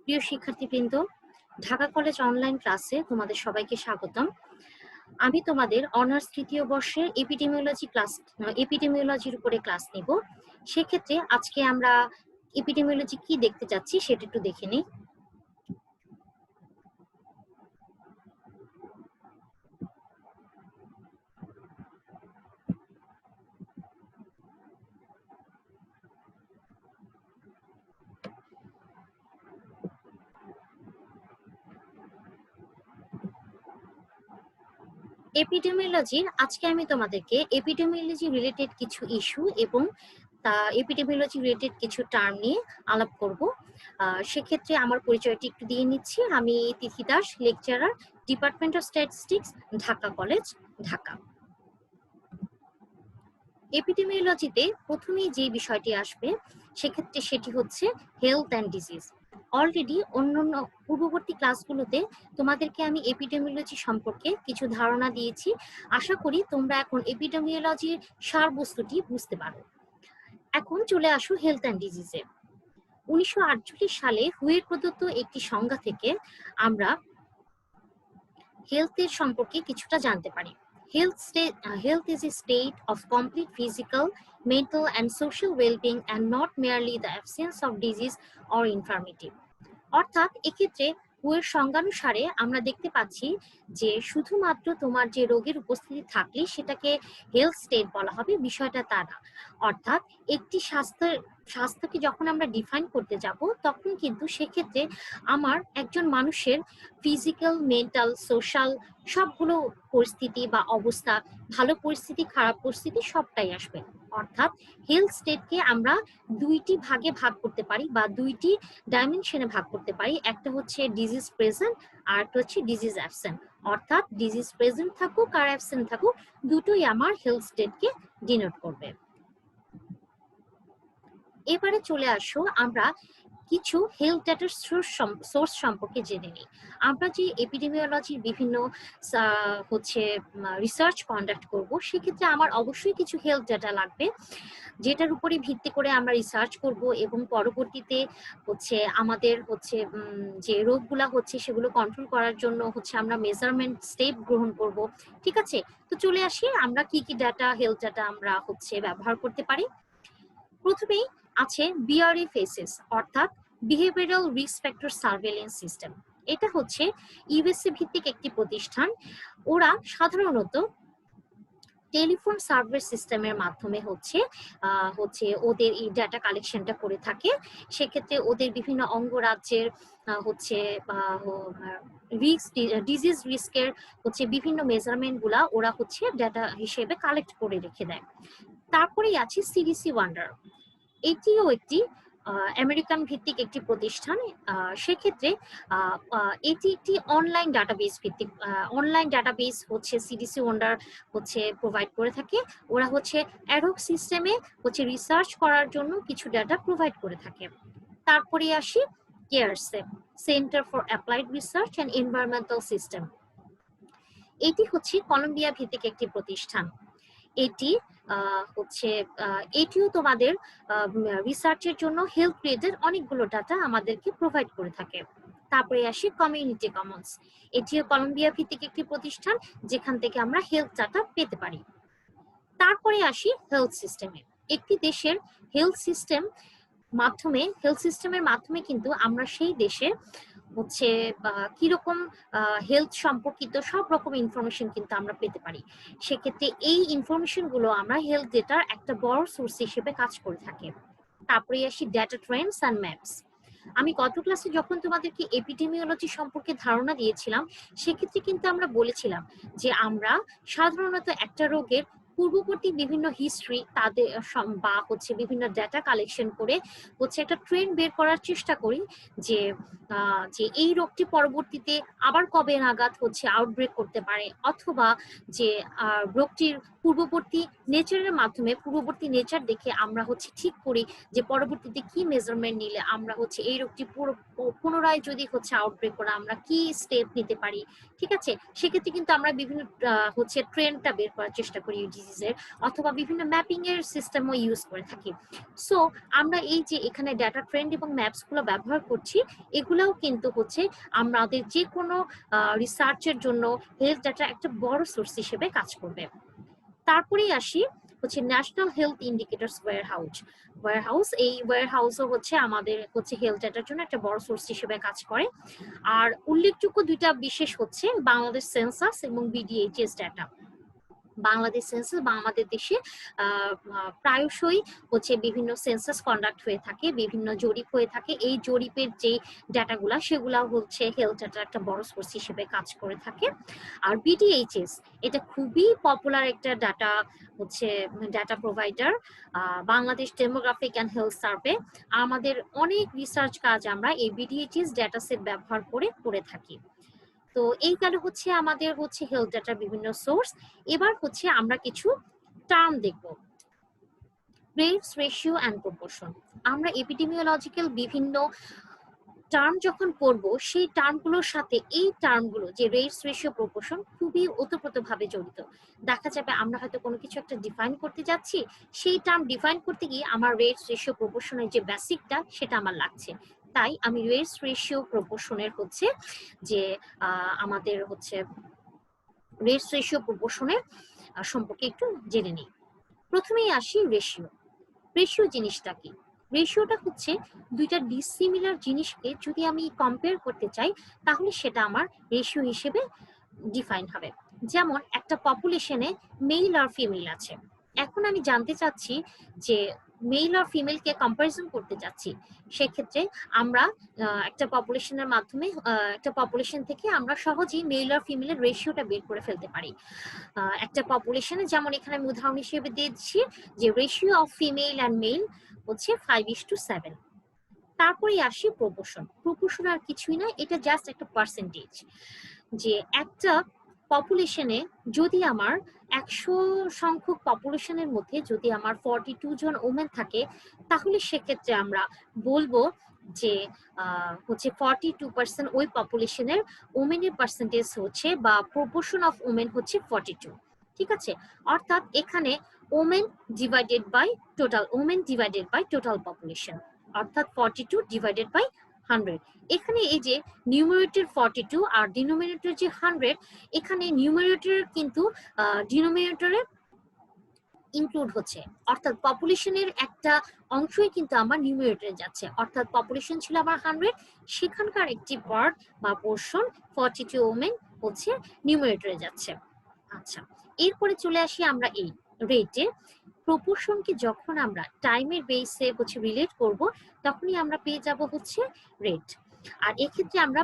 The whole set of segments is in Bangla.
প্রিয় শিক্ষার্থীবৃন্দ, ঢাকা কলেজ অনলাইন ক্লাসে তোমাদের সবাইকে স্বাগতম। আমি তোমাদের অনার্স তৃতীয় বর্ষের এপিডেমিওলজির উপরে ক্লাস নিব। সেক্ষেত্রে আজকে আমরা এপিডেমিওলজি কি দেখতে যাচ্ছি সেটা একটু দেখে নিই। এপিডেমিওলজির আজকে আমি তোমাদেরকে এপিডেমিওলজি রিলেটেড কিছু ইস্যু এবং এপিডেমিওলজি রিলেটেড কিছু টার্ম নিয়ে আলাপ করব। সেক্ষেত্রে আমার পরিচয়টি একটু দিয়ে নিচ্ছি। আমি Tithi Das, lecturer, department of statistics, Dhaka college, Dhaka. এপিডেমিওলজিতে প্রথমেই যে বিষয়টি আসবে সেক্ষেত্রে সেটি হচ্ছে হেলথ অ্যান্ড ডিজিজ। অলরেডি অন্যান্য পূর্ববর্তী ক্লাসগুলোতে তোমাদেরকে আমি এপিডেমিওলজি সম্পর্কে কিছু ধারণা দিয়েছি। আশা করি তোমরা এখন এপিডেমিওলজির সারবস্তুটি বুঝতে পারো। এখন চলে আসো হেলথ অ্যান্ড ডিজিজে। 1948 সালে হুয়ের প্রদত্ত একটি সংজ্ঞা থেকে আমরা হেলথের সম্পর্কে কিছুটা জানতে পারি। Health is a state of complete physical, mental, and social well-being, and not merely the absence of disease or infirmity. অর্থাৎ এক্ষেত্রে হুয়ের সংজ্ঞানুসারে আমরা দেখতে পাচ্ছি যে শুধুমাত্র তোমার যে রোগের উপস্থিতি থাকলে সেটাকে হেলথ স্টেট বলা হবে, বিষয়টা তা না। অর্থাৎ একটি স্বাস্থ্যকে যখন আমরা ডিফাইন করতে যাব তখন কিন্তু সেক্ষেত্রে আমার একজন মানুষের ফিজিক্যাল, মেন্টাল, সোশ্যাল সবগুলো পরিস্থিতি বা অবস্থা, ভালো পরিস্থিতি, খারাপ পরিস্থিতি সবটাই আসবে। অর্থাৎ হেলথ স্টেটকে আমরা দুইটি ভাগে ভাগ করতে পারি বা দুইটি ডাইমেনশনে ভাগ করতে পারি। একটা হচ্ছে ডিজিজ প্রেজেন্ট আর একটা হচ্ছে ডিজিজ অ্যাবসেন্ট। অর্থাৎ ডিজিজ প্রেজেন্ট থাকুক আর অ্যাবসেন্ট থাকুক, দুটোই আমার হেলথ স্টেটকে ডিনোট করবে। এবারে চলে আসো আমরা কিছু হেলথ ডাটার সোর্স সম্পর্কে জেনে নিই। আমরা যে এপিডেমিওলজির বিভিন্ন হচ্ছে রিসার্চ কন্ডাক্ট করব, সেক্ষেত্রে আমার অবশ্যই কিছু হেলথ ডাটা লাগবে, যেটার উপরে ভিত্তি করে আমরা রিসার্চ করব এবং পরবর্তীতে হচ্ছে আমাদের হচ্ছে যে রোগগুলা হচ্ছে সেগুলো কন্ট্রোল করার জন্য হচ্ছে আমরা মেজারমেন্ট স্টেপ গ্রহণ করব। ঠিক আছে, তো চলে আসি আমরা কি কি ডাটা, হেলথ ডাটা আমরা হচ্ছে ব্যবহার করতে পারি। প্রথমেই আছে বিআরএ ফেসেস, অর্থাৎ behavioural risk factor surveillance system. এটা হচ্ছে ইউএসএ ভিত্তিক একটি প্রতিষ্ঠান। ওরা সাধারণত টেলিফোন সার্ভার সিস্টেমের মাধ্যমে হচ্ছে ওদের এই ডাটা কালেকশনটা করে থাকে। সেক্ষেত্রে ওদের বিভিন্ন অঙ্গরাজ্যের হচ্ছে ডিজিজ রিস্কের হচ্ছে বিভিন্ন মেজারমেন্ট গুলা ওরা হচ্ছে ডাটা হিসেবে কালেক্ট করে রেখে দেয়। তারপরেই আছে সিডিসি ওয়ান্ডার। এটিও একটি আমেরিকান ভিত্তিক একটি প্রতিষ্ঠান। সেক্ষেত্রে এটি একটি অনলাইন ডাটাবেস ভিত্তিক অনলাইন ডাটাবেস হচ্ছে সিডিসি ওয়ান্ডার হচ্ছে প্রোভাইড করে থাকে। ওরা হচ্ছে অ্যাডহক সিস্টেমে হচ্ছে রিসার্চ করার জন্য কিছু ডাটা প্রোভাইড করে থাকে। তারপরে আসি কেয়ারসেপ, center for applied research and environmental system. এটি হচ্ছে কলম্বিয়া ভিত্তিক একটি প্রতিষ্ঠান। এটি হচ্ছে এটিও তোমাদের রিসার্চের জন্য হেলথ রিলেটেড অনেকগুলো ডাটা আমাদেরকে প্রোভাইড করে থাকে। তারপরে আসি কমিউনিটি কমন্স। এটিও কলম্বিয়া ভিত্তিক একটি প্রতিষ্ঠান, যেখান থেকে আমরা হেলথ ডাটা পেতে পারি। তারপরে আসি হেলথ সিস্টেমে। একটি দেশের হেলথ সিস্টেমের মাধ্যমে কিন্তু আমরা সেই দেশে হচ্ছে কিরকম হেলথ সম্পর্কিত সব রকম ইনফরমেশন কিন্তু আমরা পেতে পারি। সেক্ষেত্রে এই ইনফরমেশন গুলো আমরা হেলথ ডেটার একটা বড় সোর্স হিসেবে কাজ করে থাকে। তারপরে আসি ডেটা ট্রেন্ডস অ্যান্ড ম্যাপস। আমি গত ক্লাসে যখন তোমাদেরকে এপিডেমিওলজি সম্পর্কে ধারণা দিয়েছিলাম, সেক্ষেত্রে কিন্তু আমরা বলেছিলাম যে আমরা সাধারণত একটা রোগের পূর্ববর্তী বিভিন্ন হিস্ট্রি তাদের বা হচ্ছে বিভিন্ন ডেটা কালেকশন করে হচ্ছে একটা ট্রেন্ড বের করার চেষ্টা করি যে এই রোগটি পরবর্তীতে আবার কবে নাগাদ হচ্ছে আউটব্রেক করতে পারে, অথবা যে রোগটির পূর্ববর্তী নেচারের মাধ্যমে পূর্ববর্তী নেচার দেখে আমরা হচ্ছে ঠিক করি যে পরবর্তীতে কি মেজারমেন্ট নিলে আমরা হচ্ছে এই রোগটি পুনরায় যদি হচ্ছে আউটব্রেক করে আমরা কি স্টেপ নিতে পারি। ঠিক আছে, সেক্ষেত্রে কিন্তু আমরা বিভিন্ন হচ্ছে ট্রেন্ডটা বের করার চেষ্টা করি ডিজিজের, অথবা বিভিন্ন ম্যাপিং এর সিস্টেমও ইউজ করে থাকি। সো আমরা এই যে এখানে ডাটা ট্রেন্ড এবং ম্যাপসগুলো ব্যবহার করছি, এগুলাও কিন্তু হচ্ছে আমাদের যে কোনো রিসার্চের জন্য হেলথ ডাটা একটা বড় সোর্স হিসেবে কাজ করবে। তারপরেই আসি হচ্ছে ন্যাশনাল হেলথ ইন্ডিকেটরস ওয়্যারহাউস। এই ওয়্যারহাউসও হচ্ছে আমাদের হচ্ছে হেলথ ডাটার জন্য একটা বড় সোর্স হিসেবে কাজ করে। আর উল্লেখযোগ্য দুইটা বিশেষ হচ্ছে বাংলাদেশ সেন্সাস এবং বিডিএইচএস ডাটা। বাংলাদেশ সেন্সাস বা আমাদের দেশে প্রায়শই হচ্ছে বিভিন্ন সেন্সাস কন্ডাক্ট হয়ে থাকে, বিভিন্ন জরিপ হয়ে থাকে। এই জরিপের যে ডাটাগুলা সেগুলা হচ্ছে হেলথ ডাটার একটা বড় সোর্স হিসেবে কাজ করে থাকে। আর বিডিএইচএস এটা খুবই পপুলার একটা ডাটা হচ্ছে data provider, Bangladesh demographic and health survey. আমাদের অনেক রিসার্চ কাজ আমরা এই বিডিএইচএস ডাটা সেট ব্যবহার করে থাকি। তো এই গেল হচ্ছে আমাদের হচ্ছে হেলথ ডাটার বিভিন্ন সোর্স। এবার হচ্ছে আমরা কিছু টার্ম দেখব, রেটস, রেশিও অ্যান্ড প্রপোর্শন। আমরা এপিডেমিওলজিক্যাল বিভিন্ন টার্ম যখন পড়ব, সেই টার্মগুলোর সাথে এই টার্মগুলো যে রেটস, রেশিও, প্রপোর্শন খুবই ওতপ্রোতভাবে জড়িত। দেখা যাবে আমরা হয়তো কোনো কিছু একটা ডিফাইন করতে যাচ্ছি, সেই টার্ম ডিফাইন করতে গিয়ে আমার রেটস, রেশিও, প্রপোর্শনের যে বেসিকটা সেটা আমার লাগছে। তাই আমি রেটস, রেশিও, প্রপোর্শনের হচ্ছে যে আমাদের হচ্ছে রেটস, রেশিও, প্রপোর্শনের সম্পর্কে একটু জেনে নিই। প্রথমেই আসি রেশিও। রেশিও জিনিসটা কি? রেশিওটা হচ্ছে দুইটা ডিসিমিলার জিনিসকে যদি আমি কম্পেয়ার করতে চাই, তাহলে সেটা আমার রেশিও হিসেবে ডিফাইন হবে। যেমন একটা পপুলেশনে মেল আর ফিমেল আছে, এখন আমি জানতে চাচ্ছি যে মেল আর ফিমেলকে কম্পারিজন করতে চাচ্ছি, সেক্ষেত্রে আমরা একটা পপুলেশনের মাধ্যমে একটা পপুলেশন থেকে আমরা সহজেই মেল আর ফিমেলের রেশিওটা বের করে ফেলতে পারি। একটা পপুলেশনে যেমন এখানে আমি উদাহরণ হিসেবে দিচ্ছি যে ratio of female and male হচ্ছে 5:7। তারপরেই আসি প্রপোর্শন। প্রপোর্শন আর কিছুই না, এটা জাস্ট একটা পার্সেন্টেজ। যে একটা পপুলেশনে যদি আমার 100 সংখ্যক পপুলেশনের মধ্যে যদি আমার 42 জন ওমেন থাকে, তাহলে সেক্ষেত্রে আমরা বলবো যে হচ্ছে 42% ওই পপুলেশনের ওমেনের পার্সেন্টেজ হচ্ছে বা প্রপোর্শন অফ ওমেন হচ্ছে 42। ঠিক আছে, অর্থাৎ এখানে women divided by total population, অর্থাৎ 42 ডিভাইডেড বাই 100। এখানে এই যে নিউমারেটর 42 আর ডিনোমিনেটর যে 100, এখানে নিউমারেটর কিন্তু ডিনোমিনেটরে ইনক্লুড হচ্ছে, অর্থাৎ পপুলেশনের একটা অংশই কিন্তু আমার নিউমারেটরে যাচ্ছে। অর্থাৎ পপুলেশন ছিল আমার 100, সেখানকার একটি পার্ট বা পোর্শন 42 ওমেন হচ্ছে নিউমারেটরে যাচ্ছে। আচ্ছা, এরপরে চলে আসি আমরা এই রেটে। প্রপোর্শনকে যখন আমরা টাইমের বেসে হচ্ছে রিলেট করব, তখনই আমরা পেয়ে যাব হচ্ছে রেট। আর এক্ষেত্রে আমরা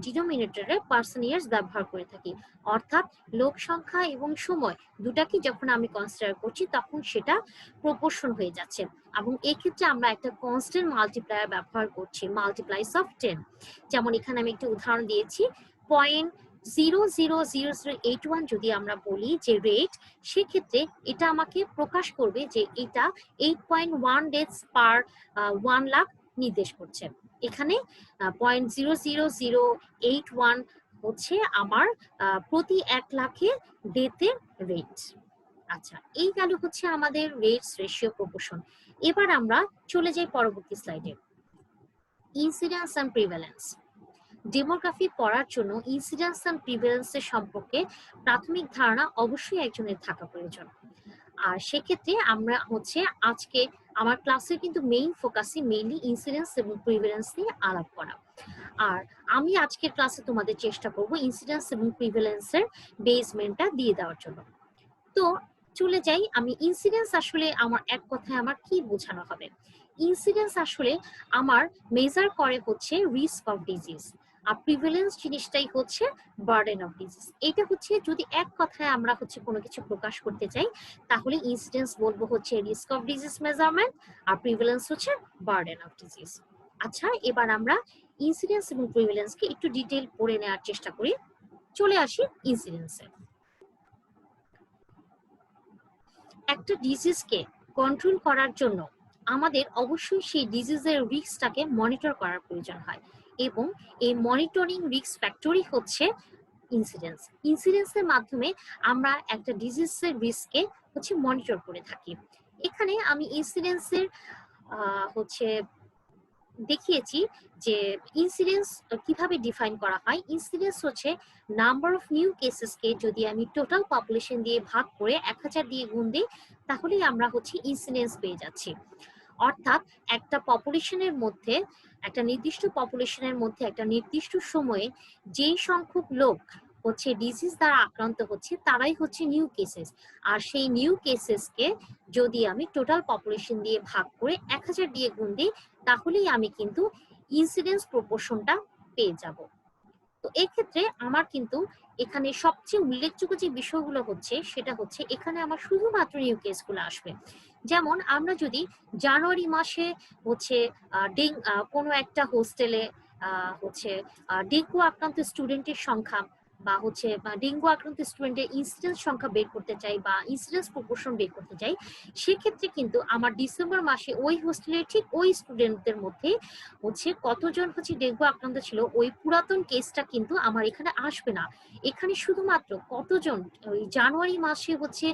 ডিনোমিনেটরে পার্সন ইয়ার্স ব্যবহার করে থাকি, অর্থাৎ লোক সংখ্যা এবং সময় দুটাকে যখন আমি কনসিডার করছি তখন সেটা প্রপোর্শন হয়ে যাচ্ছে। এবং এক্ষেত্রে আমরা একটা কনস্ট্যান্ট মাল্টিপ্লায়ার ব্যবহার করছি, মাল্টিপ্লাইস অফ 10। যেমন এখানে আমি একটি উদাহরণ দিয়েছি, 0.000081 যদি আমরা বলি যে রেট, সেক্ষেত্রে এটা আমাকে প্রকাশ করবে যে এটা 8.1 ডেথস পার 1 লাখ নির্দেশ করছে। এখানে 0.00081 হচ্ছে আমার প্রতি 1 লাখে ডেথের রেট। আচ্ছা, এই গেল হচ্ছে আমাদের রেটস, রেশিও, প্রপোর্শন। এবার আমরা চলে যাই পরবর্তী স্লাইডে, ইনসিডেন্স অ্যান্ড প্রিভ্যালেন্স। ডেমোগ্রাফি পড়ার জন্য ইনসিডেন্স অ্যান্ড প্রিভ্যালেন্সের সম্পর্কে প্রাথমিক ধারণা অবশ্যই একজনের থাকা প্রয়োজন। আর সেক্ষেত্রে আমরা হচ্ছে আজকে আমার ক্লাসে কিন্তু মেইন ফোকাসই মেইনলি ইনসিডেন্স এবং প্রিভ্যালেন্স নিয়ে আলাপ করা। আর আমি আজকের ক্লাসে তোমাদের চেষ্টা করব ইনসিডেন্স এবং প্রিভ্যালেন্সের বেসমেন্টটা দিয়ে দেওয়ার জন্য। তো চলে যাই আমি, ইনসিডেন্স আসলে আমার এক কথায় আমার কি বোঝানো হবে? ইনসিডেন্স আসলে আমার মেজার করে হচ্ছে রিস্ক অফ ডিজিজ, আর প্রিভ্যালেন্স জিনিসটাই হচ্ছে বার্ডেন অফ ডিজিজ। এটা হচ্ছে যদি এক কথায় আমরা হচ্ছে কোনো কিছু প্রকাশ করতে চাই, তাহলে ইনসিডেন্স বলবো হচ্ছে রিস্ক অফ ডিজিজ মেজারমেন্ট, আর প্রিভ্যালেন্স হচ্ছে বার্ডেন অফ ডিজিজ। আচ্ছা, এবার আমরা ইনসিডেন্স এবং প্রিভ্যালেন্সকে একটু ডিটেইল পড়ে নেওয়ার চেষ্টা করি। চলে আসি ইনসিডেন্সে। একটা ডিজিজকে কন্ট্রোল করার জন্য আমাদের অবশ্যই সেই ডিজিজের রিস্কটাকে মনিটর করার প্রয়োজন হয়, এবং এই মনিটরিং রিস্ক ফ্যাক্টরই হচ্ছে ইনসিডেন্স। ইনসিডেন্সের মাধ্যমে আমরা একটা ডিজিজের রিস্ককে হচ্ছে মনিটর করে থাকি। এখানে আমি ইনসিডেন্সের হচ্ছে দেখিয়েছি যে ইনসিডেন্স কিভাবে ডিফাইন করা হয়। ইনসিডেন্স হচ্ছে নাম্বার অফ নিউ কেসেসকে যদি আমি টোটাল পপুলেশন দিয়ে ভাগ করে 1000 দিয়ে গুণ দিই, তাহলেই আমরা হচ্ছে ইনসিডেন্স পেয়ে যাচ্ছি। অর্থাৎ একটা পপুলেশনের মধ্যে, একটা নির্দিষ্ট পপুলেশনের মধ্যে একটা নির্দিষ্ট সময়ে যেই সংখ্যক লোক হচ্ছে ডিজিজ দ্বারা আক্রান্ত হচ্ছে তারাই হচ্ছে নিউ কেসেস। আর সেই নিউ কেসেসকে যদি আমি টোটাল পপুলেশন দিয়ে ভাগ করে 1000 দিয়ে গুণ দিই, তাহলেই আমি কিন্তু ইনসিডেন্স প্রপোর্শনটা পেয়ে যাব। তো এক্ষেত্রে আমার কিন্তু এখানে সবচেয়ে উল্লেখযোগ্য যে বিষয়গুলো হচ্ছে সেটা হচ্ছে এখানে আমার শুধুমাত্র নিউ কেসগুলো আসবে। যেমন আমরা যদি জানুয়ারি মাসে হচ্ছে কোনো একটা হোস্টেলে হচ্ছে ডেঙ্গু আক্রান্ত স্টুডেন্টের সংখ্যা বা হচ্ছে ডেঙ্গু আক্রান্ত স্টুডেন্টের ইনসিডেন্স সংখ্যা বের করতে চাই বা ইনসিডেন্স প্রপোর্শন বের করতে চাই, সেক্ষেত্রে কিন্তু আমার ডিসেম্বর মাসে ওই হোস্টেলের ঠিক ওই স্টুডেন্টদের মধ্যে হচ্ছে কতজন হচ্ছে ডেঙ্গু আক্রান্ত ছিল ওই পুরাতন কেসটা কিন্তু আমার এখানে আসবে না। এখানে শুধুমাত্র কতজন ওই জানুয়ারি মাসে হচ্ছে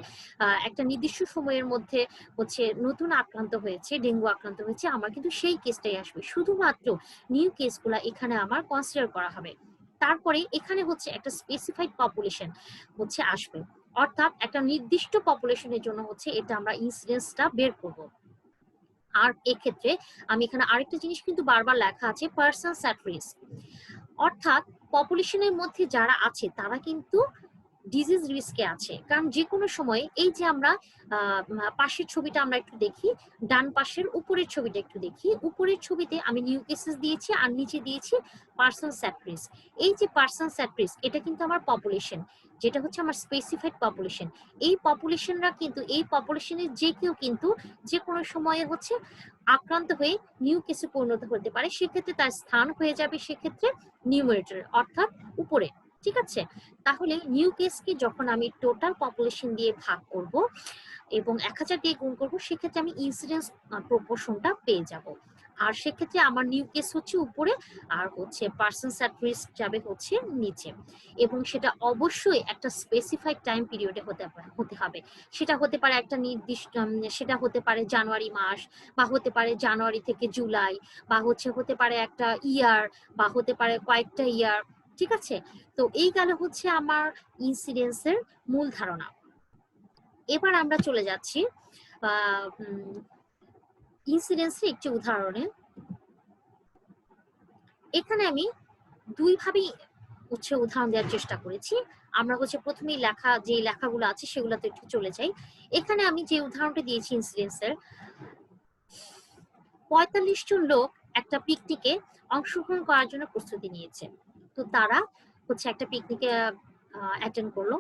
একটা নির্দিষ্ট সময়ের মধ্যে হচ্ছে নতুন আক্রান্ত হয়েছে, ডেঙ্গু আক্রান্ত হয়েছে, আমার কিন্তু সেই কেসটাই আসবে। শুধুমাত্র নিউ কেসগুলা এখানে আমার কনসিডার করা হবে। তারপরে এখানে হচ্ছে একটা স্পেসিফাইড পপুলেশন হচ্ছে আসবে, অর্থাৎ একটা নির্দিষ্ট পপুলেশনের জন্য হচ্ছে এটা আমরা ইনসিডেন্সটা বের করব। আর এক্ষেত্রে আমি এখানে আরেকটা জিনিস কিন্তু বারবার লেখা আছে, পার্সনস অ্যাট রিস্ক। অর্থাৎ পপুলেশনের মধ্যে যারা আছে তারা কিন্তু ডিজিজ রিস্কে আছে। কারণ যে কোনো সময় এই যে আমরা পাশের ছবিটা আমরা একটু দেখি, ডান পাশের উপরের ছবিটা একটু দেখি, উপরের ছবিতে আমি নিউ কেসেস দিয়েছি আর নিচে দিয়েছি পার্সনস অ্যাট রিস্ক। এই যে পার্সনস অ্যাট রিস্ক এটা কিন্তু আমার পপুলেশন, যেটা হচ্ছে আমার স্পেসিফাইড পপুলেশন। এই পপুলেশনরা কিন্তু এই পপুলেশনের যে কেউ কিন্তু যে কোনো সময়ে হচ্ছে আক্রান্ত হয়ে নিউ কেসে পরিণত হতে পারে। সেক্ষেত্রে তার স্থান হয়ে যাবে সেক্ষেত্রে নিউমারেটর অর্থাৎ উপরে। ঠিক আছে, তাহলে নিউ কেসকে যখন আমি টোটাল পপুলেশন দিয়ে ভাগ করব এবং 1000 দিয়ে গুণ করবো, সেক্ষেত্রে আমি ইনসিডেন্স প্রপোর্শনটা পেয়ে যাব। আর সেক্ষেত্রে আমার নিউ কেস হচ্ছে উপরে আর হচ্ছে পার্সনস অ্যাট রিস্ক যাবে হচ্ছে নিচে। এবং সেটা অবশ্যই একটা স্পেসিফাইড টাইম পিরিয়ডে হতে হবে। সেটা হতে পারে একটা নির্দিষ্ট সেটা হতে পারে জানুয়ারি মাস, বা হতে পারে জানুয়ারি থেকে জুলাই, বা হতে পারে একটা ইয়ার, বা হতে পারে কয়েকটা ইয়ার। ঠিক আছে, তো এই গেল হচ্ছে আমার ইনসিডেন্সের মূল ধারণা। এবার আমরা চলে যাচ্ছি ইনসিডেন্সের একটি উদাহরণে। এখানে আমি দুইভাবেই হচ্ছে উদাহরণ দেওয়ার চেষ্টা করেছি। আমরা হচ্ছে প্রথমেই লেখা যে লেখাগুলো আছে সেগুলোতে একটু চলে যাই। এখানে আমি যে উদাহরণটা দিয়েছি ইনসিডেন্সের, 45 জন লোক একটা পিকনিকে অংশগ্রহণ করার জন্য প্রস্তুতি নিয়েছে। তো তারা হচ্ছে একটা পিকনিকে অ্যাটেন্ড করলো।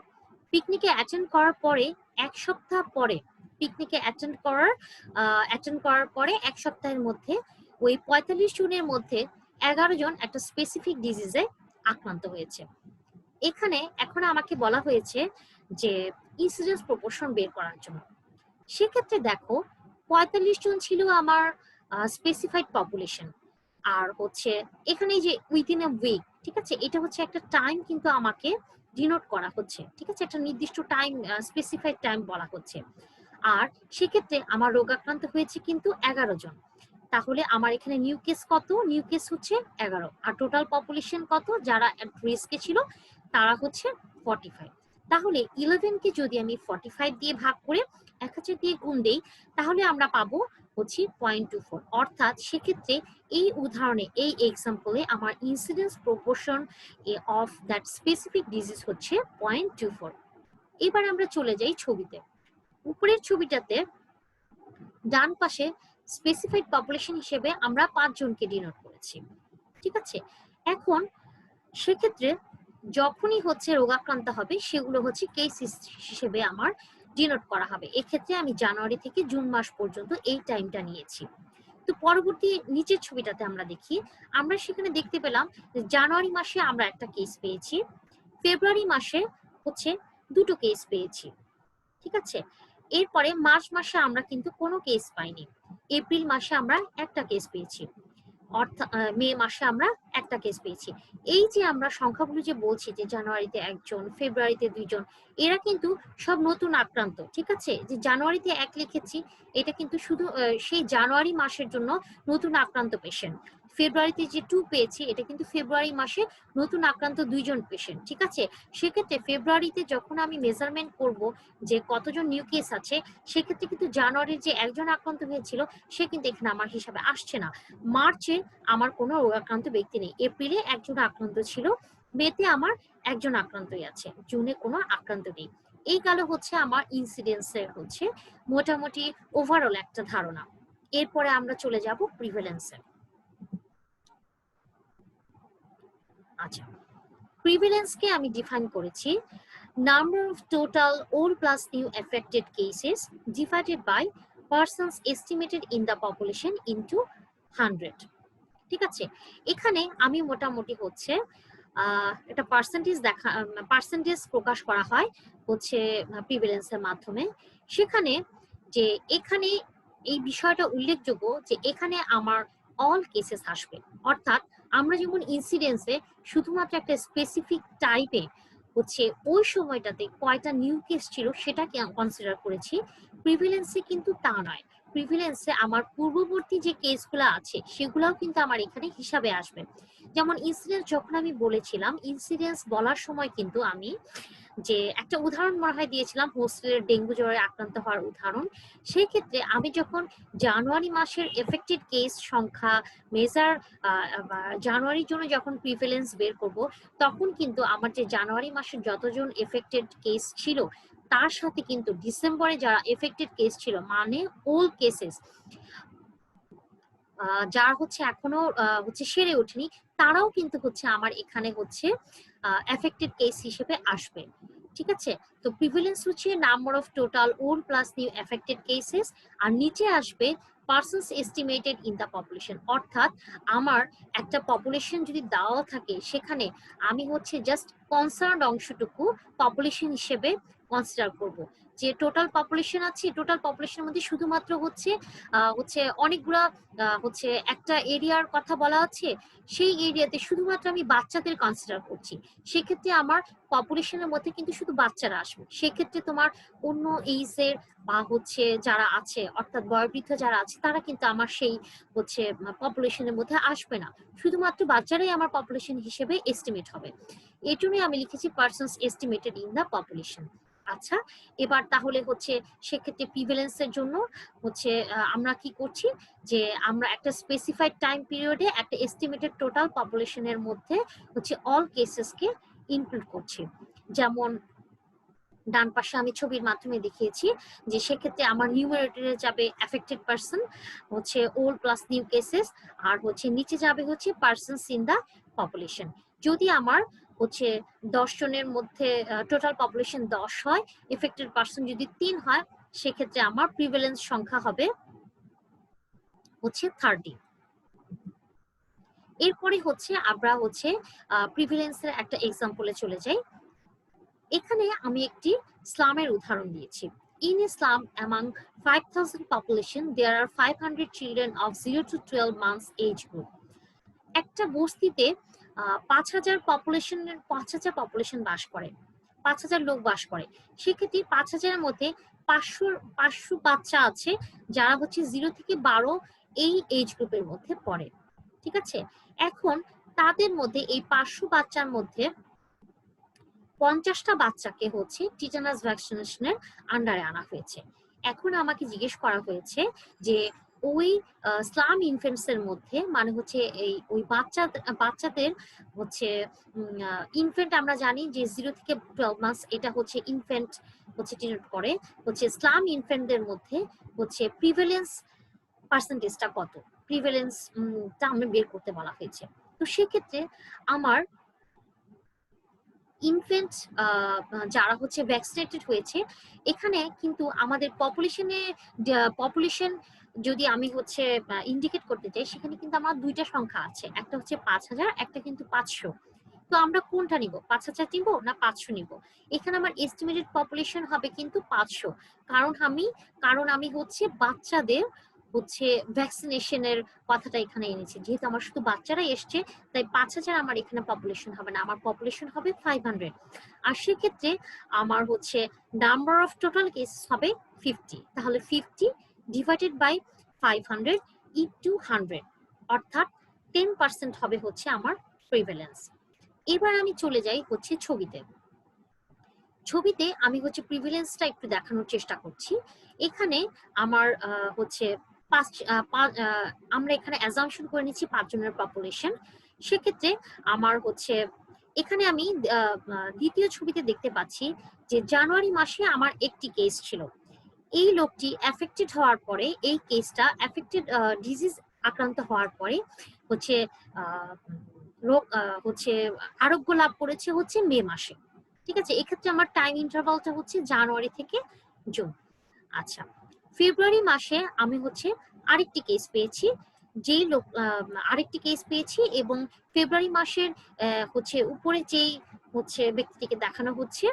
পিকনিকে অ্যাটেন্ড করার পরে এক সপ্তাহ পরে পিকনিকে অ্যাটেন্ড করার পরে এক সপ্তাহের মধ্যে ওই 45 জনের মধ্যে 11 জন একটা স্পেসিফিক ডিজিজে আক্রান্ত হয়েছে। এখানে এখন আমাকে বলা হয়েছে যে ইনসিডেন্স প্রপোর্শন বের করার জন্য। সেক্ষেত্রে দেখো 45 জন ছিল আমার স্পেসিফাইড পপুলেশন, আর হচ্ছে এখানে যে উইদিন এ উইক, ঠিক আছে, এটা হচ্ছে একটা টাইম কিন্তু আমাকে ডিনোট করা হচ্ছে। ঠিক আছে, একটা নির্দিষ্ট টাইম, স্পেসিফাইড টাইম বলা হচ্ছে। আর সেক্ষেত্রে আমার রোগাক্রান্ত হয়েছে কিন্তু 11 জন। তাহলে আমার এখানে নিউ কেস কত? নিউ কেস হচ্ছে 11। আর টোটাল পপুলেশন কত? যারা রিস্কে ছিল তারা হচ্ছে 45। তাহলে 11 কে যদি আমি 45 দিয়ে ভাগ করে 1000 দিয়ে গুণ দেই, তাহলে আমরা পাবো হচ্ছে 0.24। অর্থাৎ সেক্ষেত্রে এই উদাহরণে, এই এক্সাম্পলে আমার incidence proportion of that specific disease হচ্ছে 0.24। এবার আমরা চলে যাই ছবিতে। উপরের ছবিটাতে ডান পাশে স্পেসিফাইড পপুলেশন হিসেবে আমরা 5 জনকে ডিনোট করেছি। ঠিক আছে, এখন সেক্ষেত্রে যখনই হচ্ছে রোগাক্রান্ত হবে সেগুলো হচ্ছে কেস হিসেবে আমার ডিনোট করা হবে। এক্ষেত্রে আমি জানুয়ারি থেকে জুন মাস পর্যন্ত এই টাইমটা নিয়েছি। তো পরবর্তী নিচের ছবিটাতে আমরা দেখি, আমরা সেখানে দেখতে পেলাম জানুয়ারি মাসে আমরা একটা কেস পেয়েছি, ফেব্রুয়ারি মাসে হচ্ছে 2টো কেস পেয়েছি। ঠিক আছে, এরপরে মার্চ মাসে আমরা কিন্তু কোনো কেস পাইনি, এপ্রিল মাসে আমরা একটা কেস পেয়েছি। অর্থাৎ মে মাসে আমরা একটা কেস পেয়েছি। এই যে আমরা সংখ্যাগুলো যে বলছি যে জানুয়ারিতে একজন, ফেব্রুয়ারিতে 2 জন, এরা কিন্তু সব নতুন আক্রান্ত। ঠিক আছে, যে জানুয়ারিতে 1 লিখেছি, এটা কিন্তু শুধু সেই জানুয়ারি মাসের জন্য নতুন আক্রান্ত পেশেন্ট। ফেব্রুয়ারিতে যে 2 পেয়েছি, এটা কিন্তু ফেব্রুয়ারি মাসে নতুন আক্রান্ত 2 জন পেশেন্ট। ঠিক আছে, সেক্ষেত্রে ফেব্রুয়ারিতে যখন আমি মেজারমেন্ট করব যে কতজন নিউ কেস আছে, সেক্ষেত্রে কিন্তু জানুয়ারির যে 1 জন আক্রান্ত হয়েছিল সে কিন্তু এখানে আমার হিসাবে আসছে না। মার্চে আমার কোনো রোগাক্রান্ত ব্যক্তি নেই, এপ্রিলে 1 জন আক্রান্ত ছিল, মেতে আমার 1 জন আক্রান্তই আছে, জুনে কোনো আক্রান্ত নেই। এই গেল হচ্ছে আমার ইনসিডেন্সের হচ্ছে মোটামুটি ওভারঅল একটা ধারণা। এরপরে আমরা চলে যাব প্রিভ্যালেন্সে। আচ্ছা, প্রিভ্যালেন্সকে আমি ডিফাইন করেছি number of total old plus new affected cases divided by persons estimated in the population into 100। ঠিক আছে, এখানে আমি মোটামুটি হচ্ছে একটা পার্সেন্টেজ প্রকাশ করা হয় হচ্ছে প্রিভ্যালেন্সের মাধ্যমে। সেখানে যে এখানে এই বিষয়টা উল্লেখযোগ্য যে এখানে আমার অল কেসেস আসবে, অর্থাৎ আমরা যেমন ইনসিডেন্সে শুধুমাত্র একটা স্পেসিফিক টাইপে হচ্ছে ওই সময়টাতে কয়টা নিউ কেস ছিল সেটাকে কনসিডার করেছি, প্রিভ্যালেন্সে কিন্তু তা নয়। প্রিভ্যালেন্সে আমার পূর্ববর্তী যে কেসগুলো আছে সেগুলোও কিন্তু আমার এখানে হিসাবে আসবে। যেমন ইনসিডেন্স যখন আমি বলেছিলাম, ইনসিডেন্স বলার সময় কিন্তু আমি যে একটা উদাহরণ মনে হয় দিয়েছিলাম হোস্টেলের ডেঙ্গু জ্বরে আক্রান্ত হওয়ার উদাহরণ। সেই ক্ষেত্রে আমি যখন জানুয়ারি মাসের এফেক্টেড কেস সংখ্যা মেজার জানুয়ারির জন্য যখন প্রিভ্যালেন্স বের করব, তখন কিন্তু আমার যে জানুয়ারি মাসের যতজন এফেক্টেড কেস ছিল তার সাথে কিন্তু ডিসেম্বরে যারা এফেক্টেড কেস ছিল মানে ওল্ড কেসেস যারা হচ্ছে এখনো হচ্ছে সেরে ওঠেনি, তারাও কিন্তু হচ্ছে আমার এখানে হচ্ছে এফেক্টেড কেস হিসেবে আসবে। ঠিক আছে, তো প্রিভ্যালেন্স হচ্ছে number of total old plus new affected cases, আর নিচে আসবে persons estimated in the population. অর্থাৎ আমার একটা পপুলেশন যদি দেওয়া থাকে, সেখানে আমি হচ্ছে জাস্ট কনসার্ন অংশটুকু পপুলেশন হিসেবে কনসিডার করব। যে টোটাল পপুলেশন আছে, টোটাল পপুলেশনের মধ্যে শুধুমাত্র হচ্ছে অনেকগুলা হচ্ছে একটা এরিয়ার কথা বলা আছে, সেই এরিয়াতে শুধুমাত্র আমি বাচ্চাদের কনসিডার করছি, সেক্ষেত্রে আমার পপুলেশনের মধ্যে কিন্তু শুধু বাচ্চারা আসবে। সেক্ষেত্রে তোমার অন্য এইজের বা হচ্ছে যারা আছে অর্থাৎ বয়োবৃদ্ধ যারা আছে তারা কিন্তু আমার সেই হচ্ছে পপুলেশনের মধ্যে আসবে না, শুধুমাত্র বাচ্চারাই আমার পপুলেশন হিসেবে এস্টিমেট হবে। এই জন্যই আমি লিখেছি persons estimated in the population. আচ্ছা, এবার তাহলে হচ্ছে সেক্ষেত্রে প্রিভ্যালেন্সের জন্য হচ্ছে আমরা কি করছি যে আমরা একটা স্পেসিফাইড টাইম পিরিয়ডে একটা এস্টিমেটেড টোটাল পপুলেশনের মধ্যে হচ্ছে অল কেসেসকে ইনক্লুড করছি। যেমন ডান পাশে আমি ছবির মাধ্যমে দেখিয়েছি যে সেক্ষেত্রে আমার নিউমারেটরে যাবে অ্যাফেক্টেড পারসন হচ্ছে ওল্ড প্লাস নিউ কেসেস, আর হচ্ছে নিচে যাবে হচ্ছে পারসনস ইন দা পপুলেশন। যদি আমার হচ্ছে 10 জনের মধ্যে টোটাল পপুলেশন 10 হয়, এফেক্টেড পারসন যদি 3 হয়, সেক্ষেত্রে আমার প্রিভ্যালেন্স সংখ্যা হবে হচ্ছে 30। এরপরে হচ্ছে আমরা হচ্ছে প্রিভ্যালেন্সের একটা এক্সাম্পলে চলে যাই। এখানে আমি একটি স্লামের উদাহরণ দিয়েছি। In Islam, among 5,000 population, there are 500 children of 0 to 12 months age group. একটা বস্তিতে 5,000 পপুলেশন বাস করে, 5,000 লোক বাস করে। সেক্ষেত্রে 5,000-এর মধ্যে 500 বাচ্চা আছে যারা হচ্ছে 0 থেকে 12 এই এজ গ্রুপের মধ্যে পড়ে। ঠিক আছে, এখন তাদের মধ্যে এই 500 বাচ্চার মধ্যে 50টা বাচ্চাকে হচ্ছে টিটানাস ভ্যাকসিনেশনের আন্ডারে আনা হয়েছে। এখন আমাকে জিজ্ঞেস করা হয়েছে যে ওই স্লাম ইনফেন্টস এর মধ্যে মানে হচ্ছে ওই বাচ্চাদের হচ্ছে ইনফেন্ট আমরা জানি যে 0 থেকে 12 মাস এটা হচ্ছে ইনফেন্ট হচ্ছে ডিনোট করে, হচ্ছে স্লাম ইনফেন্টদের মধ্যে হচ্ছে প্রিভ্যালেন্স পার্সেন্টেজটা কত, প্রিভ্যালেন্স টা আমরা বের করতে বলা হয়েছে। তো সেক্ষেত্রে আমার ইনফেন্ট যারা হচ্ছে ভ্যাকসিনেটেড হয়েছে, এখানে কিন্তু আমাদের পপুলেশন যদি আমি হচ্ছে ইন্ডিকেট করতে চাই, সেখানে কিন্তু আমার দুইটা সংখ্যা আছে, একটা হচ্ছে 5,000, একটা কিন্তু 500। তো আমরা কোনটা নিব, 5,000 নিব না 500 নিব? এখানে আমার এস্টিমেটেড পপুলেশন হবে কিন্তু 500, কারণ আমি হচ্ছে বাচ্চাদের হচ্ছে ভ্যাকসিনেশনের কথাটা এখানে এনেছি। যেহেতু আমার শুধু বাচ্চারাই এসছে, তাই 5,000 আমার এখানে পপুলেশন হবে না, আমার পপুলেশন হবে 500। আর সেক্ষেত্রে আমার হচ্ছে নাম্বার অফ টোটাল কেসেস হবে 50। তাহলে 50 ডিভাইডেড বাই 500 ইনটু 100, অর্থাৎ 10% হবে হচ্ছে আমার প্রিভ্যালেন্স। এবার আমি চলে যাই হচ্ছে ছবিতে। ছবিতে আমি হচ্ছে প্রিভিলেন্সটা একটু দেখানোর চেষ্টা করছি। এখানে আমার হচ্ছে আমরা এখানে অ্যাজাম্পশন করে নিচ্ছি 5 জনের পপুলেশন। সেক্ষেত্রে আমার হচ্ছে এখানে আমি দ্বিতীয় ছবিতে দেখতে পাচ্ছি যে জানুয়ারি মাসে আমার একটি কেস ছিল। এই লোকটি অ্যাফেক্টেড হওয়ার পরে, এই কেসটা অ্যাফেক্টেড ডিজিজ আক্রান্ত হওয়ার পরে হচ্ছে রোগ হচ্ছে আরোগ্য লাভ করেছে হচ্ছে মে মাসে। ঠিক আছে, এক্ষেত্রে আমার টাইম ইন্টারভালটা হচ্ছে জানুয়ারি থেকে জুন। আচ্ছা, ফেব্রুয়ারি মাসে আমি হচ্ছে আরেকটি কেস পেয়েছি, যেই লোক আরেকটি কেস পেয়েছি, এবং ফেব্রুয়ারি মাসের হচ্ছে উপরে যেই হচ্ছে ব্যক্তিটিকে দেখানো হচ্ছে,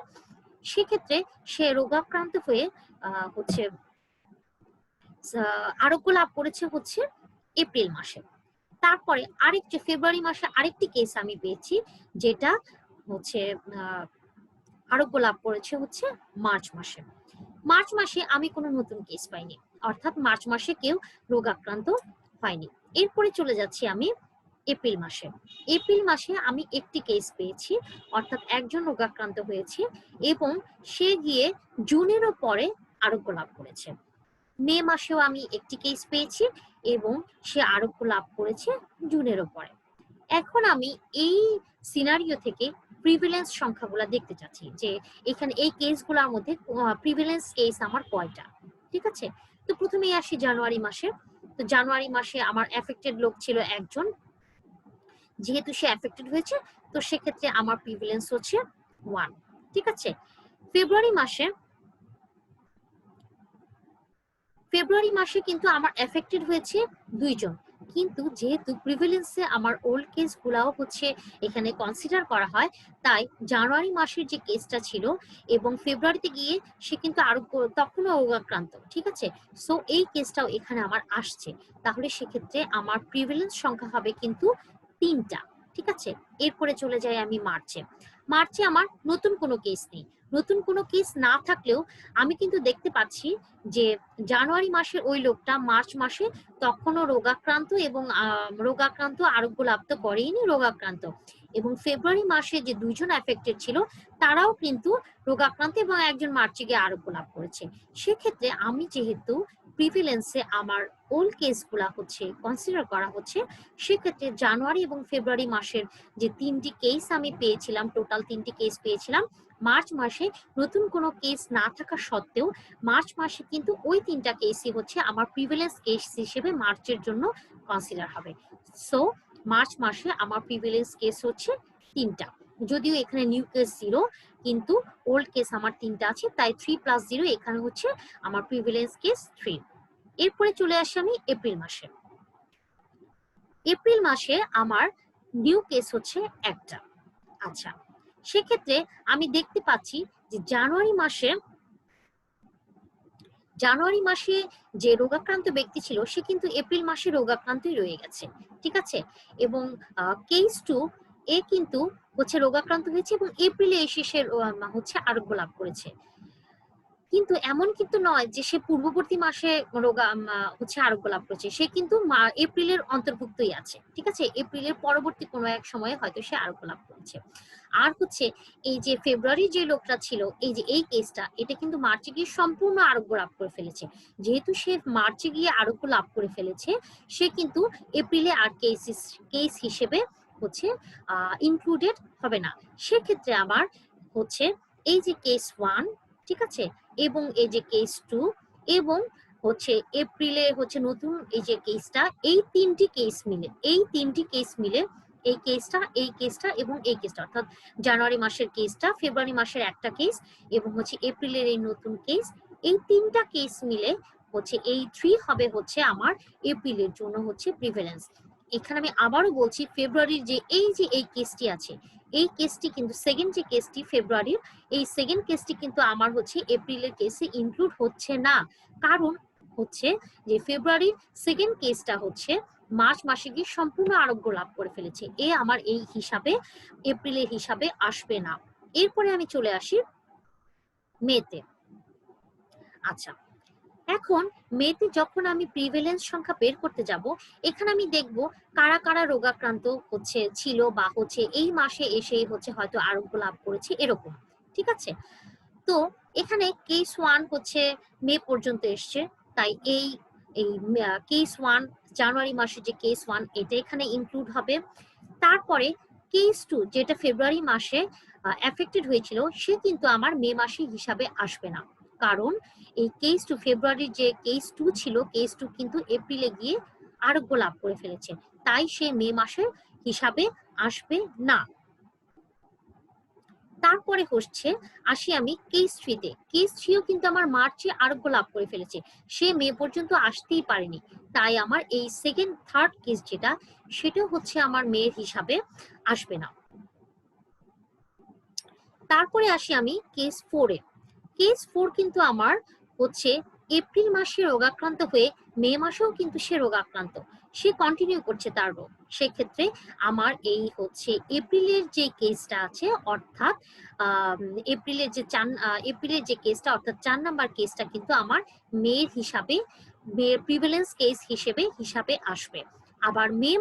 সেক্ষেত্রে সে রোগাক্রান্ত হয়ে হচ্ছে আরোগ্য লাভ করেছে হচ্ছে এপ্রিল মাসে। তারপরে আরেকটি ফেব্রুয়ারি মাসে আরেকটি কেস আমি পেয়েছি, যেটা হচ্ছে আরোগ্য লাভ করেছে হচ্ছে মার্চ মাসে। মার্চ মাসে আমি কোনো নতুন কেস পাইনি, অর্থাৎ মার্চ মাসে কেউ রোগাক্রান্ত হয়নি। এরপরে চলে যাচ্ছি আমি এপ্রিল মাসে। এপ্রিল মাসে আমি একটি কেস পেয়েছি, অর্থাৎ একজন রোগাক্রান্ত হয়েছে এবং সে গিয়ে জুনেরও পরে আরোগ্য লাভ করেছে। মে মাসেও আমি একটি কেস পেয়েছি এবং সে আরোগ্য লাভ করেছে জুনেরও পরে। এখন আমি এই সিনারিও থেকে প্রিভিলেন্স সংখ্যাগুলো দেখতে চাচ্ছি যে এখানে এই কেসগুলোর মধ্যে প্রিভিলেন্স কেস আমার কয়টা। ঠিক আছে, তো প্রথমেই আসি জানুয়ারি মাসে। তো জানুয়ারি মাসে আমার এফেক্টেড লোক ছিল একজন, যেহেতু সে এফেক্টেড হয়েছে তো সেক্ষেত্রে আমার প্রিভিলেন্স হচ্ছে 1। ঠিক আছে, ফেব্রুয়ারি মাসে কিন্তু আমার এফেক্টেড হয়েছে 2 জন, কিন্তু যেহেতু প্রিভিলেন্সে আমার ওল্ড কেস গুলাও হচ্ছে এখানে কনসিডার করা হয়, তাই জানুয়ারি মাসের যে কেসটা ছিল এবং ফেব্রুয়ারিতে গিয়ে সে কিন্তু আরো তখনও রোগাক্রান্ত। ঠিক আছে, সো এই কেসটাও এখানে আমার আসছে, তাহলে সেক্ষেত্রে আমার প্রিভিলেন্স সংখ্যা হবে কিন্তু 3টা। ঠিক আছে, এরপরে চলে যাই আমি মার্চে। মার্চে আমার নতুন কোনো কেস নেই। নতুন কোনো কেস না থাকলেও আমি কিন্তু দেখতে পাচ্ছি যে জানুয়ারি মাসের ওই লোকটা মার্চ মাসে তখনও রোগাক্রান্ত এবং রোগাক্রান্ত আরোগ্য লাভ তো করেইনি, রোগাক্রান্ত। এবং ফেব্রুয়ারি মাসে যে 2 জন এফেক্টেড ছিল তারাও কিন্তু রোগাক্রান্ত এবং একজন মার্চে গিয়ে আরোগ্য লাভ করেছে। সেক্ষেত্রে আমি যেহেতু প্রিভিলেন্সে আমার ওল্ড কেসগুলা হচ্ছে কনসিডার করা হচ্ছে, সেক্ষেত্রে জানুয়ারি এবং ফেব্রুয়ারি মাসের যে 3টি কেস আমি পেয়েছিলাম, টোটাল 3টি কেস পেয়েছিলাম, মার্চ মাসে নতুন কোনো কেস না থাকা সত্ত্বেও মার্চ মাসে কিন্তু ওই 3টা কেসই হচ্ছে আমার প্রিভিলেন্স কেস হিসেবে মার্চের জন্য কনসিডার হবে। সো মার্চ মাসে আমার প্রিভিলেন্স কেস হচ্ছে 3টা, যদিও এখানে নিউ কেস 0, কিন্তু ওল্ড কেস আমার 3টা আছে, তাই 3 + 0 এখানে হচ্ছে আমার প্রিভিলেন্স কেস 3। এরপরে চলে আসি আমি এপ্রিল মাসে। এপ্রিল মাসে আমার নিউ কেস হচ্ছে 1টা। আচ্ছা, সেক্ষেত্রে আমি দেখতে পাচ্ছি যে জানুয়ারি মাসে যে রোগাক্রান্ত ব্যক্তি ছিল সে কিন্তু এপ্রিল মাসে রোগাক্রান্তই রয়ে গেছে। ঠিক আছে, এবং কেস 2 এ কিন্তু হচ্ছে রোগাক্রান্ত হয়েছে এবং এপ্রিলে এসে সে হচ্ছে আরোগ্য লাভ করেছে। কিন্তু এমন কিন্তু নয় যে সে পূর্ববর্তী মাসে হচ্ছে আরোগ্য লাভ করেছে, সে কিন্তু এপ্রিলের অন্তর্ভুক্তই আছে। ঠিক আছে, এপ্রিলের পরবর্তী কোনো এক সময়ে হয়তো সে আরোগ্য লাভ করেছে। আর হচ্ছে এই যে ফেব্রুয়ারি যে লোকটা ছিল, এই যে এই কেসটা, এটা কিন্তু মার্চে গিয়ে সম্পূর্ণ আরোগ্য লাভ করে ফেলেছে। যেহেতু সে মার্চে গিয়ে আরোগ্য লাভ করে ফেলেছে, সে কিন্তু এপ্রিলে আর কেস হিসেবে হচ্ছে ইনক্লুডেড হবে না। সেক্ষেত্রে আমার হচ্ছে এই যে কেস 1, ঠিক আছে, এবং এই যে কেস 2 এবং হচ্ছে এপ্রিলে হচ্ছে নতুন এই যে কেসটা, এই 3টি কেস মিলে এই কেসটা এবং এই কেসটা, অর্থাৎ জানুয়ারি মাসের কেসটা, ফেব্রুয়ারি মাসের একটা কেস এবং হচ্ছে এপ্রিলের এই নতুন কেস, এই 3টা কেস মিলে হচ্ছে এই 3 হবে হচ্ছে আমার এপ্রিলের জন্য হচ্ছে প্রিভিলেন্স। এখানে আমি আবারও বলছি, ফেব্রুয়ারির যে এই কেসটি আছে, এই কেসটি কিন্তু সেকেন্ড যে কেসটি ফেব্রুয়ারির, এই সেকেন্ড কেসটি কিন্তু আমার হচ্ছে এপ্রিলের কেসে ইনক্লুড হচ্ছে না, কারণ হচ্ছে যে ফেব্রুয়ারির সেকেন্ড কেসটা হচ্ছে মার্চ মাসে গিয়ে সম্পূর্ণ আরোগ্য লাভ করে ফেলেছে, এ আমার এই হিসাবে এপ্রিলের হিসাবে আসবে না। এরপরে আমি চলে আসি মেতে। আচ্ছা, এখন মেতে যখন আমি প্রিভেলেন্স সংখ্যা বের করতে যাব, এখানে আমি দেখব কারা কারা রোগাক্রান্ত হচ্ছে ছিল বা হচ্ছে এই মাসে এসেই হচ্ছে হয়তো আরোগ্য লাভ করেছে এরকম, ঠিক আছে। তো এখানে কেস 1 হচ্ছে মে পর্যন্ত এসছে, তাই এই এই কেস 1 জানুয়ারি মাসে যে কেস 1 এটা এখানে ইনক্লুড হবে। তারপরে কেস 2 যেটা ফেব্রুয়ারি মাসে এফেক্টেড হয়েছিল সে কিন্তু আমার মে মাসে হিসাবে আসবে না, কারণ এই কেস 2 ফেব্রুয়ারির যে কেস 2 ছিল, কেস 2 কিন্তু এপ্রিলে গিয়ে আরোগ্য লাভ করে ফেলেছে, তাই সে মে মাসের হিসাবে আসবে না। তারপরে হচ্ছে আসি আমি কেস 3 তে। কেস 3 ও কিন্তু আমার মার্চে আরোগ্য লাভ করে ফেলেছে, সে মে পর্যন্ত আসতেই পারেনি, তাই আমার এই সেকেন্ড থার্ড কেস যেটা সেটা হচ্ছে আমার মেয়ের হিসাবে আসবে না। তারপরে আসি আমি কেস 4 এ। কেস 4 কিন্তু আমার হচ্ছে এপ্রিল মাসে রোগাক্রান্ত হয়ে মে মাসেও কিন্তু সে রোগাক্রান্ত, সে কন্টিনিউ করছে তার রোগ। সেক্ষেত্রে আমার এই হচ্ছে এপ্রিলের যে কেসটা আছে অর্থাৎ এপ্রিলের যে কেসটা অর্থাৎ 4 নাম্বার কেসটা কিন্তু আমার মেয়ের হিসাবে মেয়ের প্রিভেলেন্স কেস হিসাবে আসবে। আবার মে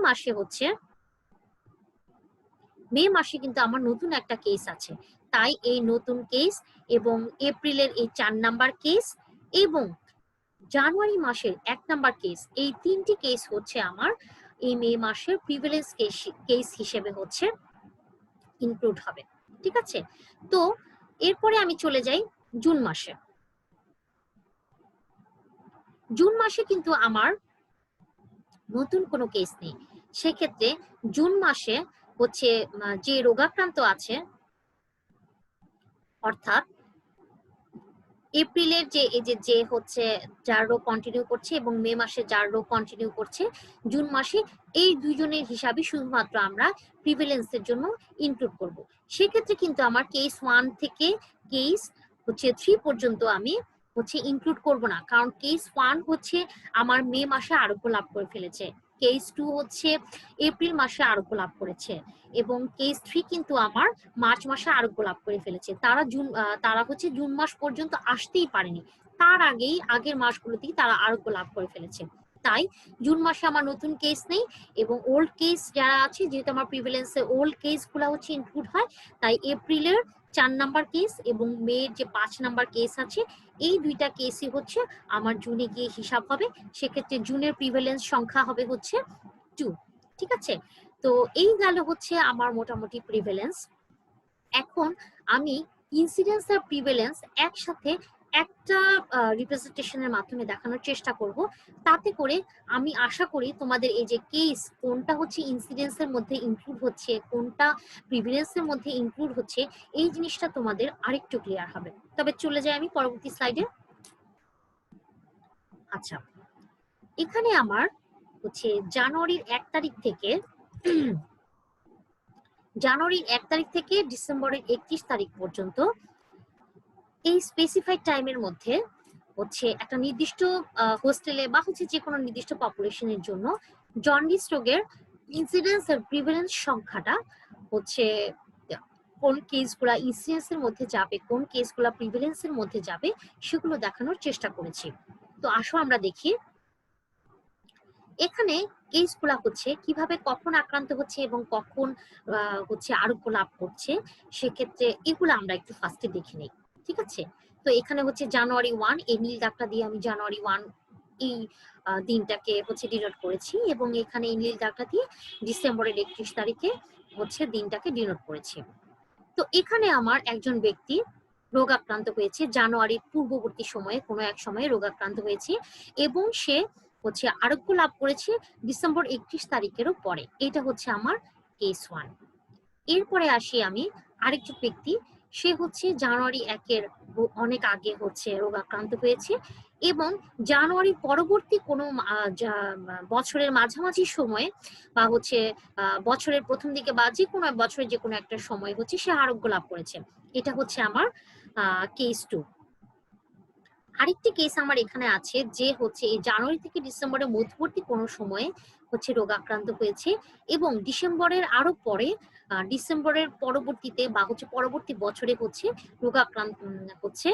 মাসে কিন্তু আমার নতুন একটা কেস আছে, তাই এই নতুন কেস এবং এপ্রিলের এই 4 নাম্বার কেস এবং জানুয়ারি মাসের 1 নাম্বার কেস, এই 3টি কেস হচ্ছে আমার এই মে মাসের প্রিভিলেন্স কেস হিসেবে হচ্ছে ইনক্লুড হবে, ঠিক আছে। তো এরপরে আমি চলে যাই জুন মাসে। জুন মাসে কিন্তু আমার নতুন কোনো কেস নেই, সেক্ষেত্রে জুন মাসে হচ্ছে যে রোগাক্রান্ত আছে অর্থাৎ এপ্রিলের যে হচ্ছে যার রোগ কন্টিনিউ করছে এবং মে মাসে যার রোগ কন্টিনিউ করছে, জুন মাসে এই দুইজনের হিসাবে শুধুমাত্র আমরা প্রিভিলেন্সের জন্য ইনক্লুড করব। সেক্ষেত্রে কিন্তু আমার কেস 1 থেকে কেস হচ্ছে 3 পর্যন্ত আমি হচ্ছে ইনক্লুড করব না, কারণ কেস 1 হচ্ছে আমার মে মাসে আরোগ্য লাভ করে ফেলেছে, কেস 2 হচ্ছে এপ্রিল মাসে আরোগ্য লাভ করেছে এবং কেস 3 কিন্তু আমার মার্চ মাসে আরোগ্য লাভ করে ফেলেছে। তারা হচ্ছে জুন মাস পর্যন্ত আসতেই পারেনি, তার আগেই আগের মাসগুলোতেই তারা আরোগ্য লাভ করে ফেলেছে। তাই জুন মাসে আমার নতুন কেস নেই এবং ওল্ড কেস যারা আছে, যেহেতু আমার প্রিভিলেন্সে ওল্ড কেস গুলা হচ্ছে ইনক্লুড হয়, তাই এপ্রিলের 4 নাম্বার কেস এবং মেয়ের যে 5 নাম্বার কেস আছে এই দুইটা কেসই হচ্ছে আমার জুনে গিয়ে হিসাব হবে। সেক্ষেত্রে জুনের প্রিভিলেন্স সংখ্যা হবে হচ্ছে 2, ঠিক আছে। তো এই গেল হচ্ছে আমার মোটামুটি প্রিভেলেন্স। এখন আমি ইনসিডেন্স আর প্রিভেলেন্স একসাথে একটা রিপ্রেজেন্টেশনের মাধ্যমে দেখানোর চেষ্টা করব, তাতে করে আমি আশা করি তোমাদের এই যে কেস কোনটা হচ্ছে ইনসিডেন্সের মধ্যে ইনক্লুড হচ্ছে কোনটা প্রিভিলেন্সের মধ্যে ইনক্লুড হচ্ছে এই জিনিসটা তোমাদের আরেকটু ক্লিয়ার হবে। তবে চলে যাই আমি পরবর্তী স্লাইডে। আচ্ছা, এখানে আমার হচ্ছে জানুয়ারির 1 তারিখ থেকে ডিসেম্বরের 31 তারিখ পর্যন্ত এই স্পেসিফাইড টাইমের মধ্যে হচ্ছে একটা নির্দিষ্ট হোস্টেলে বা হচ্ছে যে কোনো নির্দিষ্ট পপুলেশনের জন্য জন্ডিস রোগের ইনসিডেন্স আর প্রিভেলেন্স সংখ্যাটা হচ্ছে কোন কেসগুলা ইনসিডেন্সের মধ্যে যাবে কোন কেসগুলা প্রিভেলেন্সের মধ্যে যাবে সেগুলো দেখানোর চেষ্টা করেছি। তো আসো আমরা দেখি এখানে কেসগুলা হচ্ছে কিভাবে কখন আক্রান্ত হচ্ছে এবং কখন হচ্ছে আরোগ্য লাভ করছে, সেক্ষেত্রে এগুলো আমরা একটু ফার্স্টে দেখে নিই, ঠিক আছে। তো এখানে হচ্ছে জানুয়ারি 1, এই নীল দাগটা দিয়ে আমি জানুয়ারি 1 এই দিনটাকে হচ্ছে ডিনোট করেছি এবং এখানে এই নীল দাগটা দিয়ে ডিসেম্বরের 31 তারিখে হচ্ছে দিনটাকে ডিনোট করেছি। তো এখানে আমার একজন ব্যক্তি রোগাক্রান্ত হয়েছে জানুয়ারির পূর্ববর্তী সময়ে কোনো এক সময়ে রোগাক্রান্ত হয়েছে এবং সে হচ্ছে আরোগ্য লাভ করেছে ডিসেম্বর 31 তারিখেরও পরে। এটা হচ্ছে আমার কেস 1। এরপরে আসি আমি আরেকজন ব্যক্তি, সে হচ্ছে জানুয়ারি 1-এর অনেক আগে হচ্ছে রোগাক্রান্ত হয়েছে এবং জানুয়ারি পরবর্তী কোনো বছরের মাঝামাঝি সময়ে বা হচ্ছে বছরের প্রথম দিকে বা যে কোনো বছরের যে কোনো একটা সময় হচ্ছে সে আরোগ্য লাভ করেছে। এটা হচ্ছে আমার কেস 2। আরেকটি কেস আমার এখানে আছে যে হচ্ছে এই জানুয়ারি থেকে ডিসেম্বরের মধ্যবর্তী কোনো সময়ে হচ্ছে রোগাক্রান্ত হয়েছে এবং ডিসেম্বরের আরো পরে ডিসেম্বরের পরবর্তীতে বা হচ্ছে পরবর্তী বছরে হচ্ছে রোগাক্রান্ত হচ্ছে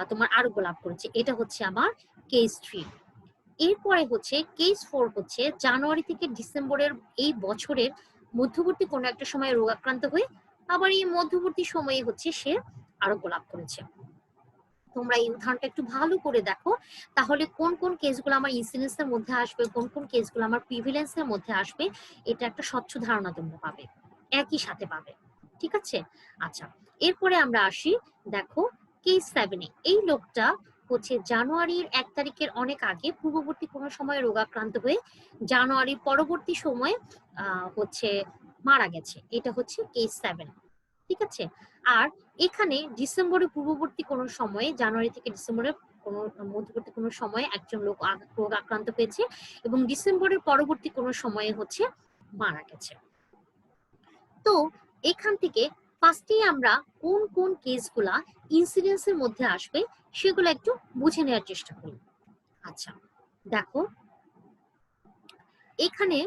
তোমার আরোগ্য লাভ করেছে। এটা হচ্ছে আমার কেস 3। এরপরে হচ্ছে কেস 4 হচ্ছে জানুয়ারি থেকে ডিসেম্বরের এই বছরের মধ্যবর্তী কোনো একটা সময় রোগাক্রান্ত হয়ে আবার এই মধ্যবর্তী সময়ে হচ্ছে সে আরোগ্য লাভ করেছে। তোমরা এই উদাহরণটা একটু ভালো করে দেখো, তাহলে কোন কোন কেসগুলো আমার ইনসিডেন্সের মধ্যে আসবে, কোন কোন কেসগুলো আমার প্রিভিলেন্সের মধ্যে আসবে, এটা একটা স্বচ্ছ ধারণা তোমরা পাবে, একই সাথে পাবে। ঠিক আছে? আচ্ছা, এরপরে আমরা আসি, দেখো কেস 7-এ এই লোকটা হচ্ছে জানুয়ারির 1 তারিখের অনেক আগে পূর্ববর্তী কোনো সময় রোগাক্রান্ত হয়ে জানুয়ারির পরবর্তী সময়ে হচ্ছে মারা গেছে। এটা হচ্ছে কেস 7। ঠিক আছে? আর এখানে ডিসেম্বরের পূর্ববর্তী কোনো সময়ে জানুয়ারি থেকে ডিসেম্বরের কোনো মধ্যবর্তী কোনো সময়ে একজন লোক রোগ আক্রান্ত হয়েছে এবং ডিসেম্বরের পরবর্তী কোনো সময়ে হচ্ছে মারা গেছে। তো এখান থেকে ফার্স্টেই আমরা কোন কোন কেসগুলা ইনসিডেন্সের মধ্যে আসবে সেগুলো একটু বুঝে নেওয়ার চেষ্টা করি। আচ্ছা, দেখো এখানে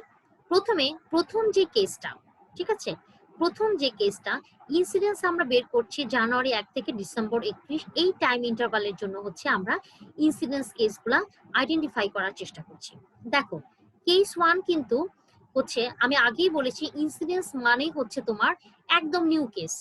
প্রথম যে কেসটা, ঠিক আছে, প্রথম যে কেসটা ইনসিডেন্স আমরা বের করছি জানুয়ারি 1 থেকে ডিসেম্বর 31, এই টাইম ইন্টারভালের জন্য হচ্ছে আমরা ইনসিডেন্স কেসগুলা আইডেন্টিফাই করার চেষ্টা করছি। দেখো কেস 1 কিন্তু হচ্ছে, আমি আগেই বলেছি ইনসিডেন্স মানে হচ্ছে তোমার একদম নিউ কেস।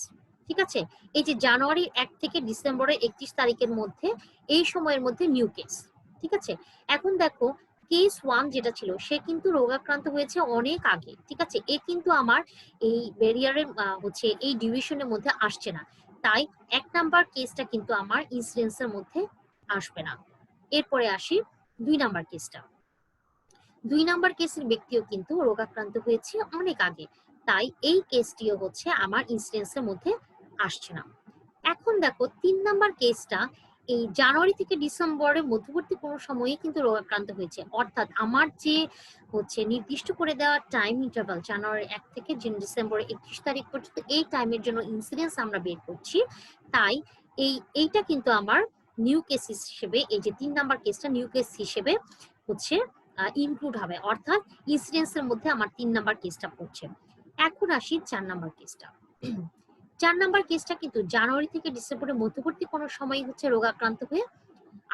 ঠিক আছে? এই যে জানুয়ারি 1 থেকে ডিসেম্বরের 31 তারিখের মধ্যে, এই সময়ের মধ্যে নিউ কেস। ঠিক আছে? এখন দেখো কেস 1 যেটা ছিল সে কিন্তু রোগাক্রান্ত হয়েছে অনেক আগে। ঠিক আছে? এ কিন্তু আমার এই ব্যারিয়ারের হচ্ছে এই ডিউরেশনের মধ্যে আসছে না, তাই 1 নাম্বার কেসটা কিন্তু আমার ইনসিডেন্সের মধ্যে আসবে না। এরপরে আসি 2 নাম্বার কেসটা। 2 নাম্বার কেসের ব্যক্তিও কিন্তু রোগাক্রান্ত হয়েছে অনেক আগে, তাই এই কেসটিও হচ্ছে আমার ইনসিডেন্সের মধ্যে আসছে না। এখন দেখো 3 নাম্বার কেসটা এই জানুয়ারি থেকে ডিসেম্বরের মধ্যবর্তী কোনো সময়ে কিন্তু রোগাক্রান্ত হয়েছে, অর্থাৎ আমার যে হচ্ছে নির্দিষ্ট করে দেওয়া টাইম ইন্টারভাল জানুয়ারি 1 থেকে ডিসেম্বরের 31 তারিখ পর্যন্ত, এই টাইমের জন্য ইনসিডেন্স আমরা বের করছি, তাই এইটা কিন্তু আমার নিউ কেস হিসেবে, এই যে 3 নাম্বার কেসটা নিউ কেস হিসেবে হচ্ছে ইনক্লুড হবে, অর্থাৎ ইনসিডেন্সের মধ্যে আমার 3 নাম্বার কেসটা পড়ছে। এখন আসি 4 নাম্বার কেসটা। 4 নাম্বার কেসটা কিন্তু জানুয়ারি থেকে ডিসেম্বরের মধ্যবর্তী কোনো সময় হচ্ছে রোগাক্রান্ত হয়ে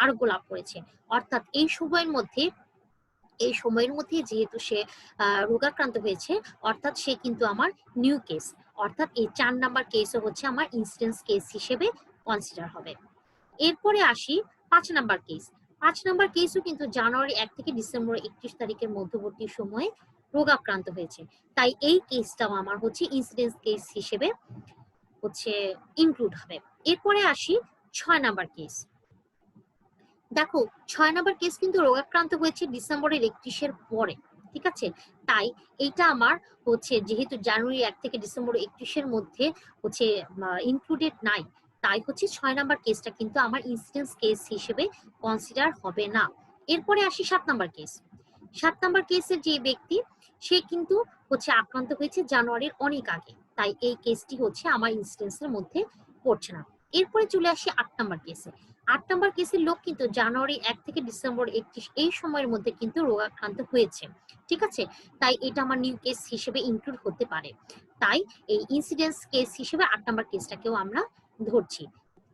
আরোগ্য লাভ করেছে, অর্থাৎ এই সময়ের মধ্যে যেহেতু সে রোগাক্রান্ত হয়েছে, অর্থাৎ সে কিন্তু আমার নিউ কেস, অর্থাৎ এই 4 নাম্বার কেসও হচ্ছে আমার ইনসিডেন্স কেস হিসেবে কনসিডার হবে। এরপরে আসি 5 নাম্বার কেস। 5 নাম্বার কেসও কিন্তু জানুয়ারি 1 থেকে ডিসেম্বর 31 তারিখের মধ্যবর্তী সময়ে রোগাক্রান্ত হয়েছে, তাই এই কেসটাও আমার হচ্ছে ইনসিডেন্স কেস হিসেবে হচ্ছে ইনক্লুড হবে। এরপরে আসি 6 নাম্বার কেস। দেখো 6 নাম্বার কেস কিন্তু রোগাক্রান্ত হয়েছে ডিসেম্বরের 31-এর পরে। ঠিক আছে? তাই এইটা আমার হচ্ছে যেহেতু জানুয়ারি 1 থেকে ডিসেম্বর 31-এর মধ্যে হচ্ছে ইনক্লুডেড নাই, তাই হচ্ছে 6 নাম্বার কেসটা কিন্তু আমার ইনসিডেন্স কেস হিসেবে কনসিডার হবে না। এরপরে আসি 7 নাম্বার কেস। 7 নাম্বার কেসের যে ব্যক্তি সে কিন্তু হচ্ছে আক্রান্ত হয়েছে জানুয়ারির অনেক আগে, তাই এই কেসটি হচ্ছে আমার ইনসিডেন্সের মধ্যে পড়ছে না। এরপরে চলে আসি 8 নাম্বার কেসে। 8 নাম্বার কেসের লোক কিন্তু জানুয়ারি 1 থেকে ডিসেম্বর 31 এই সময়ের মধ্যে কিন্তু রোগাক্রান্ত হয়েছে। ঠিক আছে? তাই এটা আমার নিউ কেস হিসেবে ইনক্লুড হতে পারে, তাই এই ইনসিডেন্স কেস হিসেবে 8 নাম্বার কেসটাকেও আমরা ধরছি।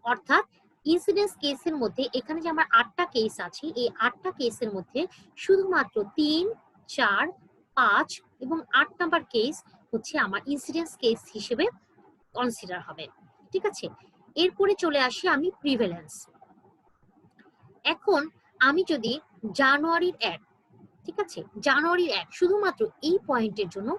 অর্থাৎ ইনসিডেন্স কেসের মধ্যে এখানে যে আমার 8টা কেস আছে, এই 8টা কেসের মধ্যে শুধুমাত্র 3, 4, 5 এবং 8 নাম্বার কেস হচ্ছে আমার ইনসিডেন্স কেস হিসেবে কনসিডার হবে। ঠিক আছে? এরপরে চলে আসি আমি প্রিভ্যালেন্স। এখন আমি যদি জানুয়ারির 1, ঠিক আছে, জানুয়ারির 1 শুধুমাত্র এই পয়েন্টের জন্য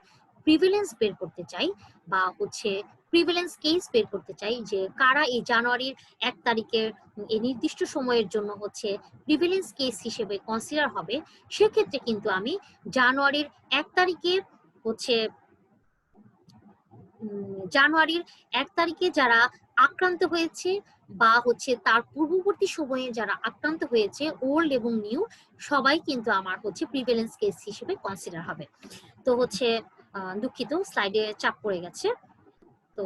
প্রিভিলেন্স বের করতে চাই বা হচ্ছে প্রিভিলেন্স কেস বের করতে চাই যে কারা এই জানুয়ারির 1 তারিখের এই নির্দিষ্ট সময়ের জন্য হচ্ছে প্রিভিলেন্স কেস হিসেবে কনসিডার হবে, সেক্ষেত্রে কিন্তু আমি জানুয়ারির 1 তারিখে হচ্ছে জানুয়ারির 1 তারিখে যারা আক্রান্ত হয়েছে বা হচ্ছে তার পূর্ববর্তী সময়ে যারা আক্রান্ত হয়েছে ওল্ড এবং নিউ, সবাই কিন্তু আমার হচ্ছে প্রিভ্যালেন্স কেস হিসেবে কনসিডার হবে। তো হচ্ছে দুঃখিত, স্লাইডে চাপ পড়ে গেছে। তো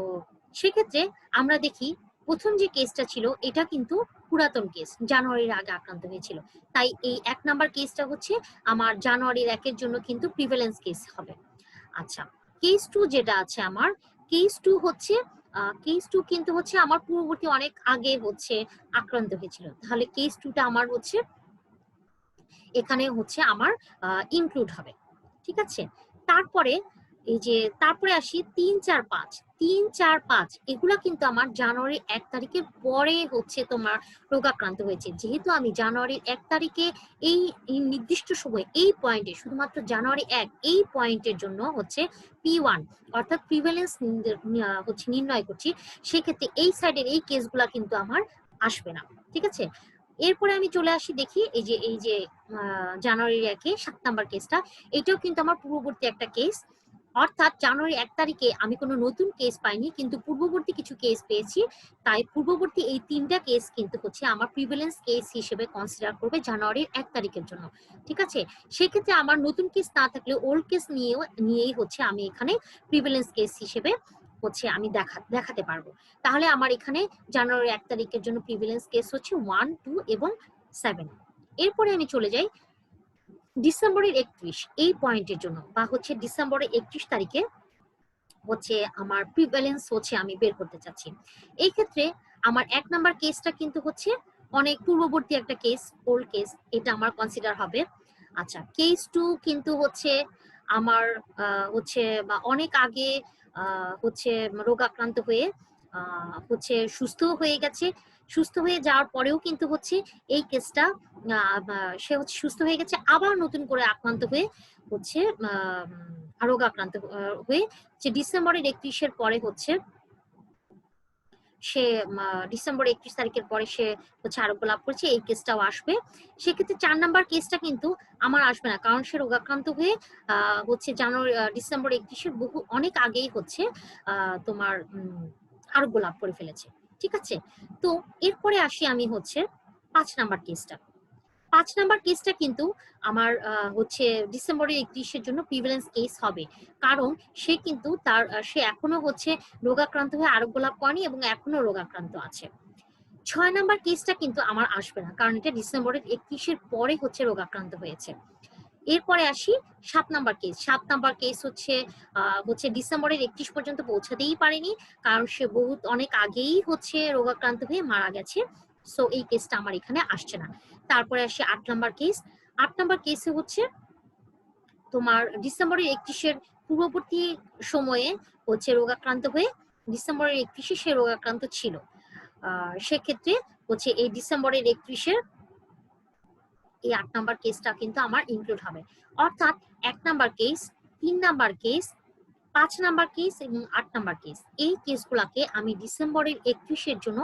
সেক্ষেত্রে আমরা দেখি প্রথম যে কেসটা ছিল এটা কিন্তু পুরাতন কেস, জানুয়ারির আগে আক্রান্ত হয়েছিল। তাই এই 1 নাম্বার কেসটা হচ্ছে আমার জানুয়ারির 1-এর জন্য কিন্তু প্রিভ্যালেন্স কেস হবে। আচ্ছা, কেস 2 যেটা আছে আমার, কেস 2 হচ্ছে কেস 2 কিন্তু হচ্ছে আমার পূর্ববর্তী অনেক আগে হচ্ছে আক্রান্ত হয়েছিল। তাহলে কেস 2 টা আমার হচ্ছে এখানে হচ্ছে আমার ইনক্লুড হবে। ঠিক আছে? তারপরে এই যে তারপরে আসি ৩, ৪, ৫। ৩, ৪, ৫ এগুলা কিন্তু আমার জানুয়ারির ১ তারিখের পরে হচ্ছে তোমার রোগাক্রান্ত হয়েছে। যেহেতু আমি জানুয়ারির ১ তারিখে এই নির্দিষ্ট সময়ে এই পয়েন্টে শুধুমাত্র জানুয়ারি ১ এই পয়েন্টের জন্য হচ্ছে P1 অর্থাৎ প্রিভ্যালেন্স হচ্ছে নির্ণয় করছি, সেক্ষেত্রে এই সাইডের এই কেসগুলা কিন্তু আমার আসবে না। ঠিক আছে? এরপরে আমি চলে আসি দেখি এই যে জানুয়ারির ১-এ ৭ নাম্বার কেসটা, এটাও কিন্তু আমার পূর্ববর্তী একটা কেস। অর্থাৎ জানুয়ারি ১ তারিখে আমি কোনো নতুন কেস পাইনি, কিন্তু পূর্ববর্তী কিছু কেস পেয়েছি। তাই পূর্ববর্তী এই ৩টা কেস কিন্তু হচ্ছে আমার প্রিভিলেন্স কেস হিসেবে কনসিডার করবে জানুয়ারির ১ তারিখের জন্য। ঠিক আছে? সেক্ষেত্রে আমার নতুন কেস না থাকলে ওল্ড কেস নিয়েই হচ্ছে আমি এখানে প্রিভিলেন্স কেস হিসেবে হচ্ছে আমি দেখাতে পারবো। তাহলে আমার এখানে জানুয়ারি ১ তারিখের জন্য প্রিভিলেন্স কেস হচ্ছে 1, 2 এবং 7। এরপরে আমি চলে যাই ডিসেম্বরের ৩১ এই পয়েন্টের জন্য, বা হচ্ছে ডিসেম্বরের ৩১ তারিখে হচ্ছে আমার প্রিভ্যালেন্স হচ্ছে আমি বের করতে চাচ্ছি। এই ক্ষেত্রে আমার ১ নাম্বার কেসটা কিন্তু হচ্ছে অনেক পূর্ববর্তী একটা কেস, ওল্ড কেস, এটা আমার কনসিডার হবে। আচ্ছা, কেস 2 কিন্তু হচ্ছে আমার হচ্ছে বা অনেক আগে হচ্ছে রোগাক্রান্ত হয়ে হচ্ছে সুস্থ হয়ে গেছে। সুস্থ হয়ে যাওয়ার পরেও কিন্তু হচ্ছে এই কেসটা সে হচ্ছে সুস্থ হয়ে গেছে, আবার নতুন করে আক্রান্ত হয়ে হচ্ছে রোগাক্রান্ত হয়ে যে ডিসেম্বরের ৩১-এর পরে হচ্ছে সে ডিসেম্বর ৩১ তারিখের পরে সে হচ্ছে আরোগ্য লাভ করেছে, এই কেসটাও আসবে। সেক্ষেত্রে ৪ নাম্বার কেসটা কিন্তু আমার আসবে না, কারণ সে রোগাক্রান্ত হয়ে হচ্ছে ডিসেম্বর ৩১-এর অনেক আগেই হচ্ছে তোমার আরোগ্য লাভ করে ফেলেছে। ঠিক আছে? তো এরপরে আসি আমি হচ্ছে ৫ নাম্বার কেসটা। ৫ নাম্বার কেসটা কিন্তু আমার হচ্ছে ডিসেম্বরের ৩১-এর জন্য প্রিভিলেন্স কেস হবে। কারণ সে কিন্তু সে এখনো হচ্ছে রোগাক্রান্ত হয়ে আরোগ্য লাভ করেনি এবং এখনো রোগাক্রান্ত আছে। ৬ নাম্বার কেসটা কিন্তু আমার আসবে না, কারণ এটা ডিসেম্বরের ৩১-এর পরে হচ্ছে রোগাক্রান্ত হয়েছে। এরপরে আসি ৭ নাম্বার কেস। ৭ নাম্বার কেস হচ্ছে ডিসেম্বরের ৩১ পর্যন্ত পৌঁছাতেই পারেনি, কারণ সে অনেক আগেই হচ্ছে রোগাক্রান্ত হয়ে মারা গেছে। সো এই কেসটা আমার এখানে আসছে না। তারপরে আসি ৮ নাম্বার কেস। ৮ নাম্বার কেসে হচ্ছে তোমার ডিসেম্বরের ৩১-এর পূর্ববর্তী সময়ে হচ্ছে রোগাক্রান্ত হয়ে ডিসেম্বরের ৩১-এ সে রোগাক্রান্ত ছিল। সেক্ষেত্রে হচ্ছে এই ডিসেম্বরের ৩১-এর এই ৮ নাম্বার কেসটা কিন্তু আমার ইনক্লুড হবে। অর্থাৎ ১ number case, ৩ number case, ৫ number case এবং ৮ নাম্বার কেস, এই কেসগুলাকে আমি ডিসেম্বরের ৩১-এর জন্য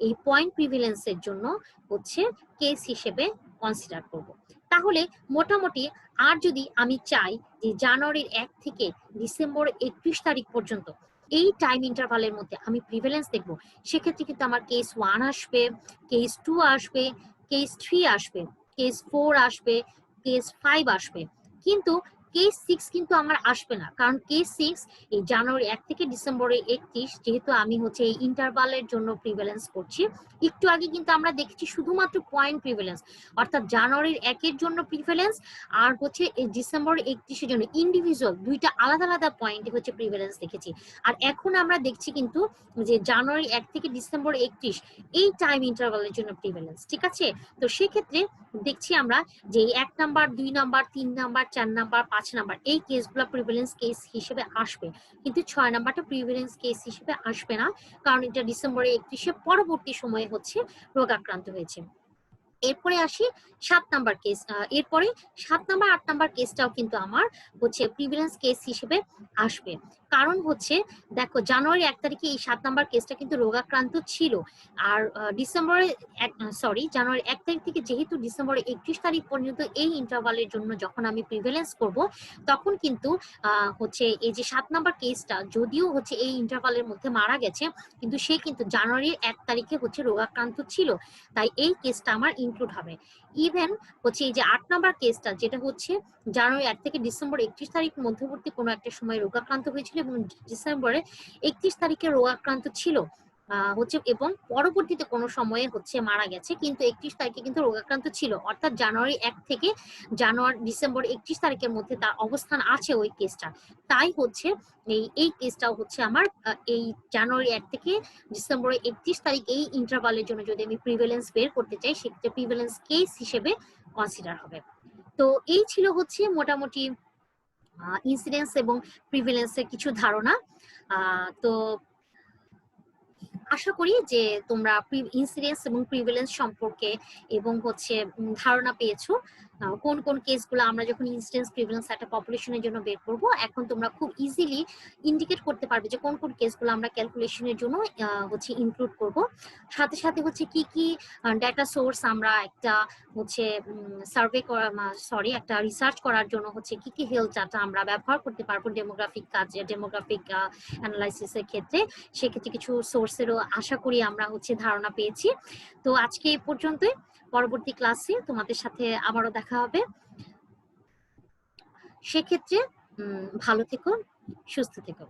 এই পয়েন্ট প্রিভিলেন্সের জন্য হচ্ছে কেস হিসেবে কনসিডার করব। তাহলে মোটামুটি আর যদি আমি চাই যে জানুয়ারির ১ থেকে ডিসেম্বর ৩১ তারিখ পর্যন্ত এই টাইম ইন্টারভালের মধ্যে আমি প্রিভিলেন্স দেখব, সেক্ষেত্রে কিন্তু আমার কেস 1 আসবে, কেস 2 আসবে, কেস 3 আসবে, কেস 4 আসবে, কেস 5 আসবে। কিন্তু কেস 6 কিন্তু আমার আসবে না, কারণ কেস 6 এই জানুয়ারি ১ থেকে ডিসেম্বরের ৩১, যেহেতু আমি হচ্ছে এই ইন্টারভালের জন্য প্রিভিলেন্স করছি। একটু আগে কিন্তু আমরা দেখেছি শুধুমাত্র পয়েন্ট প্রিভিলেন্স, অর্থাৎ জানুয়ারির ১-এর জন্য প্রিভিলেন্স আর হচ্ছে এই ডিসেম্বরের ৩১-এর জন্য ইন্ডিভিজুয়াল দুইটা আলাদা আলাদা পয়েন্টে হচ্ছে প্রিভিলেন্স দেখেছি। আর এখন আমরা দেখছি কিন্তু যে জানুয়ারি ১ থেকে ডিসেম্বর ৩১ এই টাইম ইন্টারভালের জন্য প্রিভিলেন্স। ঠিক আছে? তো সেক্ষেত্রে দেখছি আমরা যে ১ number, ২ number, ৩ number, ৪ number, ৫ number এই কেসগুলো প্রিভিলেন্স কেস হিসেবে আসবে, কিন্তু ৬ নাম্বারটা প্রিভিলেন্স কেস হিসেবে আসবে না, কারণ এটা ডিসেম্বরের ৩১-এর পরবর্তী সময়ে হচ্ছে রোগাক্রান্ত হয়েছে। এরপরে আসি ৭ নাম্বার কেস। এরপরে ৭ নাম্বার, ৮ নাম্বার কেসটাও কিন্তু আমার হচ্ছে প্রিভিলেন্স কেস হিসেবে আসবে। কারণ হচ্ছে দেখো জানুয়ারি ১ তারিখে এই ৭ নাম্বার কেসটা কিন্তু রোগাক্রান্ত ছিল। আর জানুয়ারি ১ তারিখ থেকে যেহেতু ডিসেম্বরের ৩১ তারিখ পর্যন্ত এই ইন্টারভালের জন্য যখন আমি প্রিভিলেন্স করব, তখন কিন্তু হচ্ছে এই যে ৭ নাম্বার কেসটা যদিও হচ্ছে এই ইন্টারভালের মধ্যে মারা গেছে, কিন্তু সে কিন্তু জানুয়ারির ১ তারিখে হচ্ছে রোগাক্রান্ত ছিল। তাই এই কেসটা আমার ইনক্লুড হবে। ইভেন হচ্ছে এই যে ৮ নাম্বার কেসটা, যেটা হচ্ছে জানুয়ারি ১ থেকে ডিসেম্বর ৩১ তারিখ মধ্যবর্তী কোনো একটা সময় রোগাক্রান্ত হয়েছিল এবং ডিসেম্বরে ৩১ তারিখে রোগাক্রান্ত ছিল, হচ্ছে এবং পরবর্তীতে কোনো সময়ে হচ্ছে মারা গেছে, কিন্তু 31 তারিখে কিন্তু রোগাক্রান্ত ছিল, অর্থাৎ জানুয়ারি 1 থেকে ডিসেম্বর 31 তারিখের মধ্যে তার অবস্থান আছে ওই কেসটা। তাই হচ্ছে এই কেসটাও হচ্ছে আমার এই জানুয়ারি 1 থেকে ডিসেম্বর 31 তারিখ এই ইন্টারভালের জন্য যদি আমি প্রিভ্যালেন্স বের করতে চাই, সেক্ষেত্রে প্রিভ্যালেন্স কেস হিসেবে কনসিডার হবে। তো এই ছিল হচ্ছে মোটামুটি ইনসিডেন্স এবং প্রিভ্যালেন্সের কিছু ধারণা। তো আশা করি যে তোমরা ইনসিডেন্স এবং প্রিভ্যালেন্স সম্পর্কে এবং হচ্ছে ধারণা পেয়েছো। কোন কোন কেসগুলো আমরা যখন ইনসিডেন্স প্রিভ্যালেন্স একটা পপুলেশনের জন্য বের করব, এখন তোমরা খুব ইজিলি ইন্ডিকেট করতে পারবে যে কোন কোন কেসগুলো আমরা ক্যালকুলেশনের জন্য হচ্ছে ইনক্লুড করব। সাথে সাথে হচ্ছে কি কি ডেটা সোর্স আমরা একটা হচ্ছে সার্ভে করা একটা রিসার্চ করার জন্য হচ্ছে কি কি হেলথ ডাটা আমরা ব্যবহার করতে পারবো ডেমোগ্রাফিক কাজে, ডেমোগ্রাফিক অ্যানালাইসিসের ক্ষেত্রে, সেক্ষেত্রে কিছু সোর্সেরও আশা করি আমরা হচ্ছে ধারণা পেয়েছি। তো আজকে এই পর্যন্তই, পরবর্তী ক্লাসে তোমাদের সাথে আবারও দেখা হবে। সেক্ষেত্রে ভালো থেকো, সুস্থ থেকো।